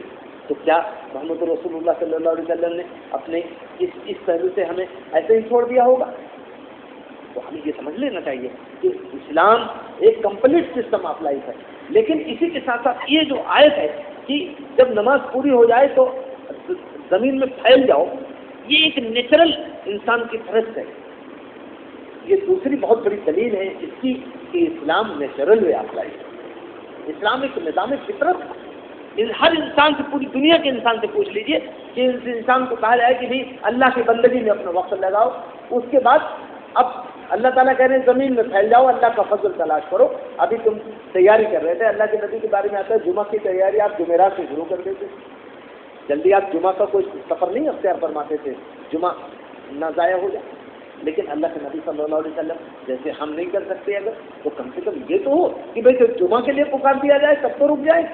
تو کیا محمد رسول اللہ صلی اللہ علیہ وسلم نے اپنے اس پہلو سے ہمیں ایسے ہی چھوڑ دیا ہوگا؟ تو ہمیں یہ سمجھ لینا چاہیے کہ اسلام ایک کمپلیٹ سسٹم آف لائف ہے. لیکن اسی کے ساتھ ساتھ یہ جو آیت ہے کہ جب نماز پوری ہو جائے تو زمین میں پھیل جاؤ, یہ ایک نیچرل انسان کی فطرت ہے. یہ دوسری بہت بڑی دلیل ہے اس کی کہ اسلام نیچرل وے آف لائف ہے. اسلام ایک نظام فطرت ہے. ہر انسان سے, پوری دنیا کے انسان سے پوچھ لیجئے کہ اس انسان کو کہا جائے کہ بھائی اللہ کی بندگی میں اپنا وقت لگاؤ, اس کے بعد اب اللہ تعالیٰ کہہ رہے ہیں زمین میں پھیل جاؤ, اللہ کا فضل تلاش کرو. ابھی تم تیاری کر رہے تھے, اللہ کے نبی کے بارے میں آتا ہے جمعہ کی تیاری آپ جمعرات سے شروع کر دیتے, جلدی آپ جمعہ کا کوئی سفر نہیں اختیار فرماتے تھے جمعہ نہ ضائع ہو جائے. لیکن اللہ کے نبی صلی اللہ علیہ وسلم جیسے ہم نہیں کر سکتے اگر, تو کم سے کم یہ تو ہو کہ بھائی جب جمعہ کے لیے پکار دیا جائے تب تو رک جائیں,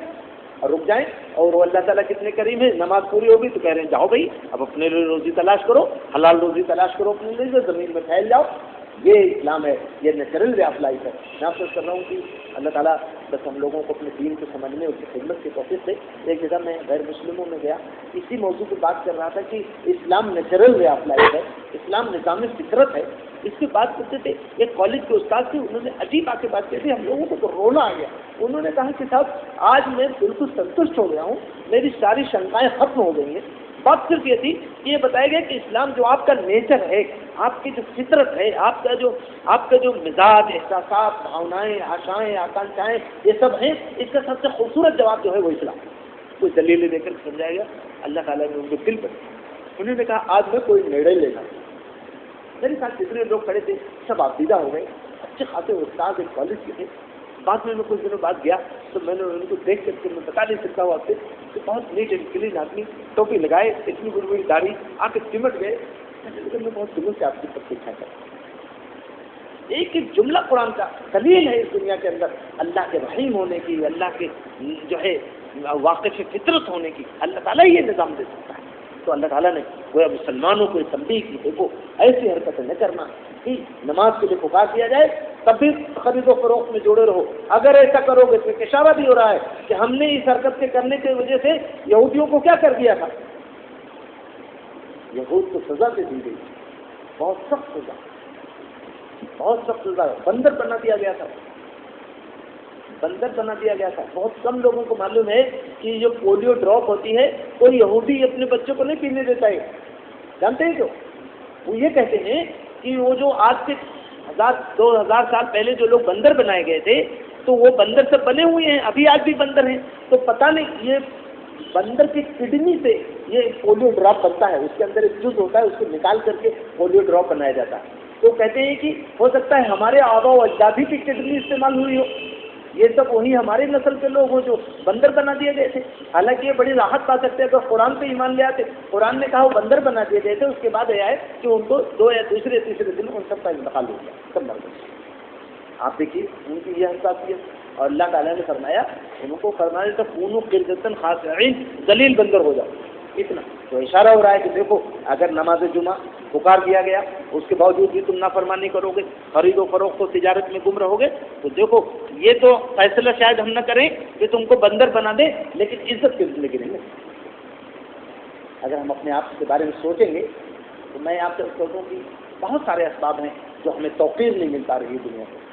اور رک جائیں. اور وہ اللہ تعالیٰ کتنے کریم ہے, نماز پوری ہوگی تو کہہ رہے ہیں جاؤ بھائی اب اپنے لیے روزی تلاش کرو, حلال روزی تلاش کرو اپنے لیے, زمین میں پھیل جاؤ. یہ اسلام ہے, یہ نیچرل وے آف لائف ہے. میں آپ سے کر رہا ہوں کہ اللہ تعالیٰ بس ہم لوگوں کو اپنے دین کو سمجھنے اور اس کی خدمت کی توفیق سے. ایک جگہ میں غیر مسلموں میں گیا, اسی موضوع پہ بات کر رہا تھا کہ اسلام نیچرل وے آف لائف ہے, اسلام نظام فطرت ہے. اس کی بات کرتے تھے, ایک کالج کے استاد تھے, انہوں نے عجیب آ کے بات کی تھی, ہم لوگوں کو تو رونا آ گیا. انہوں نے کہا کہ صاحب آج میں بالکل سنتشٹ ہو گیا ہوں, میری ساری شنکائیں ختم ہو گئی ہیں. بات صرف یہ تھی کہ یہ بتایا گیا کہ اسلام جو آپ کا نیچر ہے, آپ کی جو فطرت ہے, آپ کا جو مزاج, احساسات, بھاونائیں, آشائیں, آکانکشائیں یہ سب ہیں, اس کا سب سے خوبصورت جواب جو ہے وہ اسلام. کوئی دلیلیں دے کر سمجھایا گیا, اللہ تعالیٰ نے ان کے دل پر. انہوں نے کہا آج میں کوئی نرنے لینا. میرے ساتھ جتنے لوگ کھڑے تھے سب آبیدہ ہو گئے, اچھے خاصے استاد ایک کالج کے تھے. بعد میں کچھ دنوں بعد گیا تو میں نے ان کو دیکھ کر کے میں بتا نہیں سکتا ہوں آپ سے کہ بہت نیٹ اینڈ کلین آدمی, ٹوپی لگائے, اتنی بڑی بڑی داڑھی, آ کے سمٹ گئے. میں بہت دنوں سے آپ کی سب دیکھا تھا. ایک ایک جملہ قرآن کا دلیل ہے اس دنیا کے اندر اللہ کے رحیم ہونے کی, اللہ کے جو ہے واقف فطرت ہونے کی. اللہ تعالیٰ یہ نظام دے سکتا ہے. تو اللہ تعالیٰ نے وہ مسلمانوں کو تنبیہ کی, دیکھو ایسی حرکتیں نہ کرنا کہ نماز کے لیے پکار دیا جائے تب بھی خرید و فروخت میں جڑے رہو. اگر ایسا کرو گے تو اشارہ بھی ہو رہا ہے کہ ہم نے اس حرکت کے کرنے کی وجہ سے یہودیوں کو کیا کر دیا تھا, یہود کو سزا دے دی گئی, بہت سخت سزا, بہت سخت سزا. بندر بنا دیا گیا تھا, بندر بنا دیا گیا تھا. بہت کم لوگوں کو معلوم ہے کہ جو پولیو ڈراپ ہوتی ہے کوئی یہودی اپنے بچوں کو نہیں پینے دیتا ہے. جانتے ہیں کیوں؟ وہ یہ کہتے ہیں کہ وہ جو آج سے 1000-2000 سال پہلے جو لوگ بندر بنائے گئے تھے تو وہ بندر سے بنے ہوئے ہیں, ابھی آج بھی بندر ہیں. تو پتہ نہیں یہ بندر کی کڈنی سے یہ پولیو ڈراپ بنتا ہے, اس کے اندر ایک جز ہوتا ہے, اس کو نکال کر کے پولیو ڈراپ بنایا جاتا ہے. تو کہتے ہیں کہ ہو سکتا ہے ہمارے آبا و اجدادی کی کڈنی استعمال ہوئی ہو, یہ سب وہی ہمارے نسل کے لوگ ہوں جو بندر بنا دیے گئے تھے. حالانکہ یہ بڑی راحت پا سکتے ہیں اگر قرآن پہ ایمان لے آتے. قرآن نے کہا وہ بندر بنا دیے گئے تھے, اس کے بعد یہ ہے کہ ان کو 2 یا دوسرے تیسرے دن ان سب کا انتقال ہو گیا, سب مر گئے. آپ دیکھیے ان کی یہ حساسیت. اور اللہ تعالیٰ نے فرمایا, ان کو فرمایا تو خونو قردتن خاصعین, ذلیل بندر ہو جاؤ. اتنا تو اشارہ ہو رہا ہے کہ دیکھو اگر نماز جمعہ پکار دیا گیا، اس کے باوجود بھی تم نافرمانی کرو گے، خرید و فروخت و تجارت میں گم رہو گے، تو دیکھو یہ تو فیصلہ شاید ہم نہ کریں کہ تم کو بندر بنا دیں، لیکن عزت کی زندگی نہیں ہے۔ اگر ہم اپنے آپ کے بارے میں سوچیں گے تو میں آپ سے سوچوں کہ بہت سارے اسباب ہیں جو ہمیں توقیر نہیں مل پا رہی ہے دنیا میں،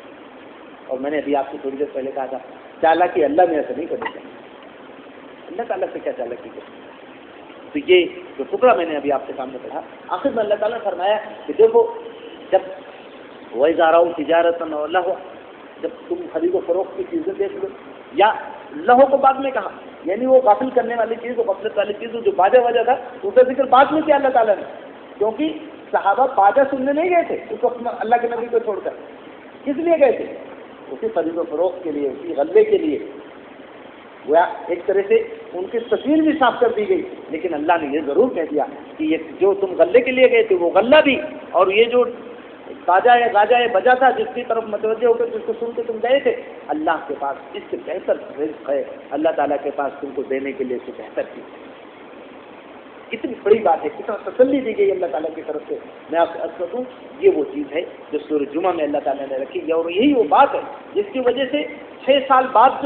اور میں نے ابھی آپ سے تھوڑی دیر پہلے کہا تھا چالاکی اللہ میں ایسا نہیں کرنی چاہیے، اللہ تعالیٰ سے کیا چالاکی کرے۔ تو یہ جو ٹکڑا میں نے ابھی آپ کے سامنے پڑھا، آخر میں اللہ تعالیٰ نے فرمایا کہ دیکھو جب وَإِذَا رَأَوْا تِجَارَةً أَوْ لَهْوًا، جب تم خرید و فروخت کی چیزیں دیکھ لو، یا لہو کو بعد میں کہا، یعنی وہ غافل کرنے والی چیز، وہ غفلت والی چیز جو باجا وجہ تھا اس کا ذکر بعد میں کیا اللہ تعالیٰ نے، کیونکہ صحابہ باجا سننے نہیں گئے تھے اس وقت اللہ کے نبی کو چھوڑ کر، کس لیے گئے تھے؟ اسی خرید و فروخت کے لیے، اسی غلے کے لیے۔ وہ ایک طرح سے ان کی تصویر بھی صاف کر دی گئی، لیکن اللہ نے یہ ضرور کہہ دیا کہ یہ جو تم غلے کے لیے گئے تھے وہ غلہ بھی، اور یہ جو باجا یا گاجا یا بجا تھا جس کی طرف متوجہ ہو کر جس کو سن کے تم گئے تھے، اللہ کے پاس اس سے بہتر رزق ہے، اللہ تعالیٰ کے پاس تم کو دینے کے لیے اس سے بہتر چیز ہے۔ کتنی بڑی بات ہے، کتنا تسلی دی گئی اللہ تعالیٰ کی طرف سے۔ میں آپ سے عرض کروں یہ وہ چیز ہے جو سورہ جمعہ میں اللہ تعالیٰ نے رکھی ہے، اور یہی وہ بات ہے جس کی وجہ سے 6 سال بعد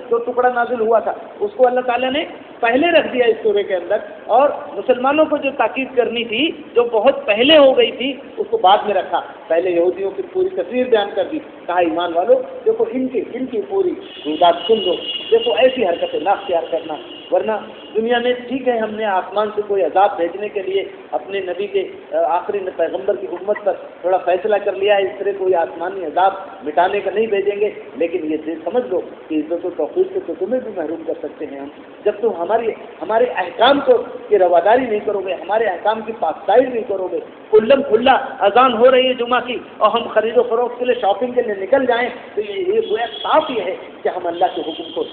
جو ٹکڑا نازل ہوا تھا اس کو اللہ تعالیٰ نے پہلے رکھ دیا اس سورے کے اندر، اور مسلمانوں کو جو تاکید کرنی تھی جو بہت پہلے ہو گئی تھی اس کو بعد میں رکھا۔ پہلے یہودیوں کی پوری تصویر بیان کر دی، کہا ایمان والو دیکھو ان کی پوری بات سن لو، دیکھو ایسی حرکتیں نہ اختیار کرنا، ورنہ دنیا میں ٹھیک ہے ہم نے آسمان سے کوئی عذاب بھیجنے کے لیے اپنے نبی کے آخری پیغمبر کی حکمت پر تھوڑا فیصلہ کر لیا ہے، اس طرح کوئی آسمانی عذاب مٹانے کا نہیں بھیجیں گے، لیکن یہ سمجھ لو کہ عزت و توفیق سے تو تمہیں بھی محروم کر سکتے ہیں ہم، جب تم ہمارے احکام کی رواداری نہیں کرو گے، ہمارے احکام کی پاسداری نہیں کرو گے، کلم کھلا اذان ہو رہی ہے جمعہ کی اور ہم خرید و فروخت کے لیے شاپنگ کے لیے نکل جائیں، تو یہ گویا صاف یہ ہے کہ ہم اللہ کے حکم کو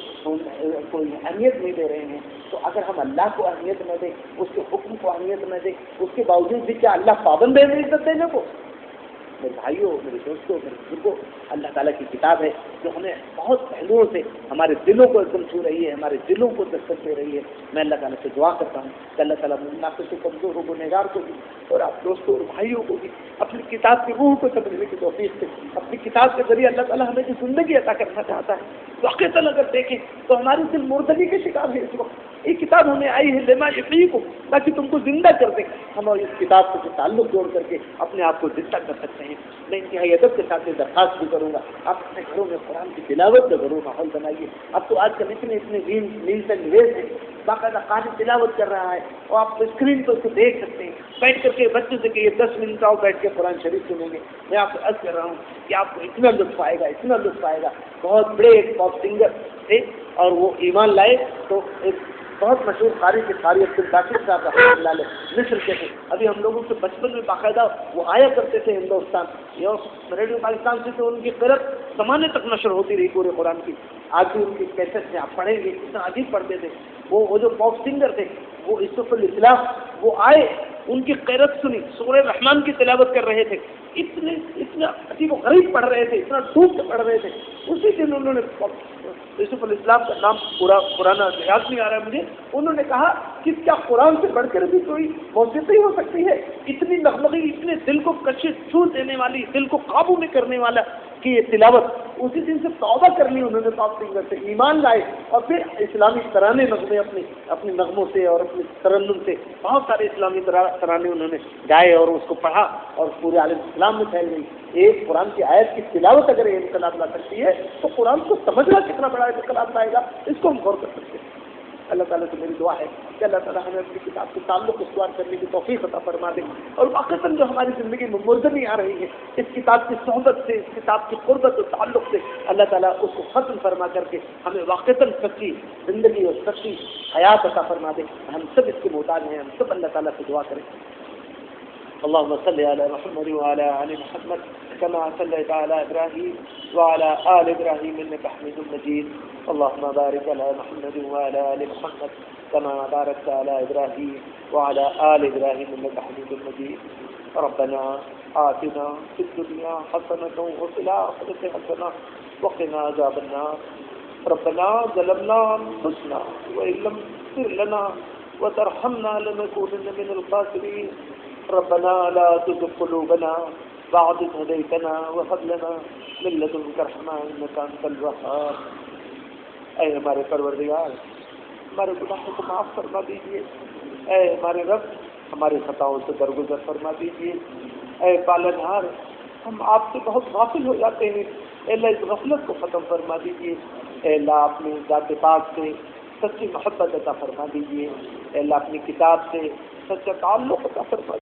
کوئی اہمیت نہیں دے رہے ہیں۔ تو اگر ہم اللہ کو اہمیت نہ دیں، اس کے حکم کو اہمیت نہ دیں، اس کے باوجود بھی کیا اللہ پابند ہے عزت دینے کو؟ میرے بھائیوں، میرے دوستوں، میرے بزرگوں، اللہ تعالیٰ کی کتاب ہے جو ہمیں بہت پہلوؤں سے ہمارے دلوں کو ایک دم چھو رہی ہے، ہمارے دلوں کو دستک دے رہی ہے۔ میں اللہ تعالیٰ سے دعا کرتا ہوں کہ اللہ تعالیٰ منافق سے کمزور و گنہگار کو بھی اور آپ دوستوں اور بھائیوں کو بھی اپنی کتاب کی روح کو سمجھنے کی توفیق سے، اپنی کتاب کے ذریعے اللہ تعالیٰ ہمیں جو زندگی عطا کرنا چاہتا ہے، واقعتاً اگر دیکھیں تو ہماری دل مردگی کے شکار ہے اس وقت۔ یہ کتاب ہمیں آئی ہے لما یحییکم، تاکہ تم کو زندہ کر دے۔ ہم اس کتاب سے تعلق جوڑ کر کے اپنے آپ کو زندہ کر سکتے ہیں۔ میں انتہائی ادب کے ساتھ درخواست بھی کروں گا، آپ اپنے گھروں میں قرآن کی تلاوت کا ضرور ماحول بنائیے۔ اب تو آج کل اتنے نیل سے نویز ہیں، باقاعدہ قاری تلاوت کر رہا ہے اور آپ اسکرین پر اس کو دیکھ سکتے ہیں، بیٹھ کر کے بچوں سے کہ یہ 10 منٹ آؤ بیٹھ کے قرآن شریف سنیں گے۔ میں آپ سے عرض کر رہا ہوں کہ آپ کو اتنا لطف آئے گا، اتنا لطف آئے گا۔ بہت بڑے ایک پاپ سنگر تھے اور وہ ایمان لائے تو ایک بہت مشہور قاری کے قاری عبدالباسط صاحب رحمۃ اللہ علیہ مصر کے تھے۔ ابھی ہم لوگوں کے بچپن میں باقاعدہ وہ آیا کرتے تھے ہندوستان، یہ ریڈیو پاکستان سے تو ان کی قرت زمانے تک نشر ہوتی رہی پورے قرآن کی۔ آج بھی ان کی کیسٹ سے آپ پڑھیں گے اتنا عجیب پڑھتے تھے۔ وہ جو پاپ سنگر تھے وہ یوسف الاسلام، وہ آئے، ان کی قیرت سنی، سورہ رحمان کی تلاوت کر رہے تھے، اتنا عجیب و غریب پڑھ رہے تھے، اتنا ڈوب کے پڑھ رہے تھے۔ اسی دن انہوں نے یوسف الاسلام کا نام پرانا یاد نہیں آ رہا ہے مجھے، انہوں نے کہا کہ کیا قرآن سے بڑھ کر بھی کوئی موسیقی ہو سکتی ہے؟ اتنی نغمگی، اتنے دل کو کشش چھو دینے والی، دل کو قابو میں کرنے والا کہ یہ تلاوت۔ اسی دن سے توبہ کر لی انہوں نے پاپ سنگر سے، ایمان لائے اور پھر اسلامی ترانے نغمے اپنے نغموں سے اور اپنے ترنم سے بہت سارے اسلامی ترانے انہوں نے گائے اور اس کو پڑھا اور پورے عالم اسلام میں پھیل گئی۔ ایک قرآن کی آیت کی تلاوت اگر یہ انقلاب لا سکتی ہے تو قرآن کو سمجھنا کتنا بڑا انقلاب لائے گا، اس کو ہم غور کر سکتے ہیں۔ اللہ تعالیٰ سے میری دعا ہے کہ اللہ تعالیٰ ہمیں اپنی کتاب سے تعلق استوار کرنے کی توفیق عطا فرما دے، اور واقعتاً جو ہماری زندگی میں مردنی آ رہی ہے اس کتاب کی صحبت سے، اس کتاب کی قربت و تعلق سے، اللہ تعالیٰ اس کو ختم فرما کر کے ہمیں واقعتاً سچی زندگی اور سچی حیات عطا فرما دے۔ ہم سب اس کے محتاج ہیں، ہم سب اللہ تعالیٰ سے دعا کریں۔ اللهم صل على محمد وعلى آل محمد كما صليت على إبراهيم وعلى آل إبراهيم إنك حميد مجيد. اللهم بارك على محمد وعلى آل محمد كما باركت على إبراهيم وعلى آل إبراهيم إنك حميد مجيد. ربنا آتنا في الدنيا حسنة وفي الآخرة حسنة وقنا عذاب النار. ربنا ظلمنا أنفسنا وإن لم تغفر لنا وترحمنا لنكونن من الخاسرين. ربنا لا تزغ قلوبنا بعد إذ هديتنا وهب لنا من لدنك رحمة إنك أنت الوهاب. اے ہمارے پروردگار ہمارے گناہوں کو معاف فرما دیجیے. اے ہمارے رب ہمارے خطاؤں سے درگزر فرما دیجیے. اے پالنہار ہم آپ سے بہت غافل ہو جاتے ہیں. اے اللہ اس غفلت کو ختم فرما دیجیے. اے اللہ اپنے ذات پاک سے سچی محبت عطا فرما دیجیے. اے اللہ اپنی کتاب سے سچا تعلق عطا فرما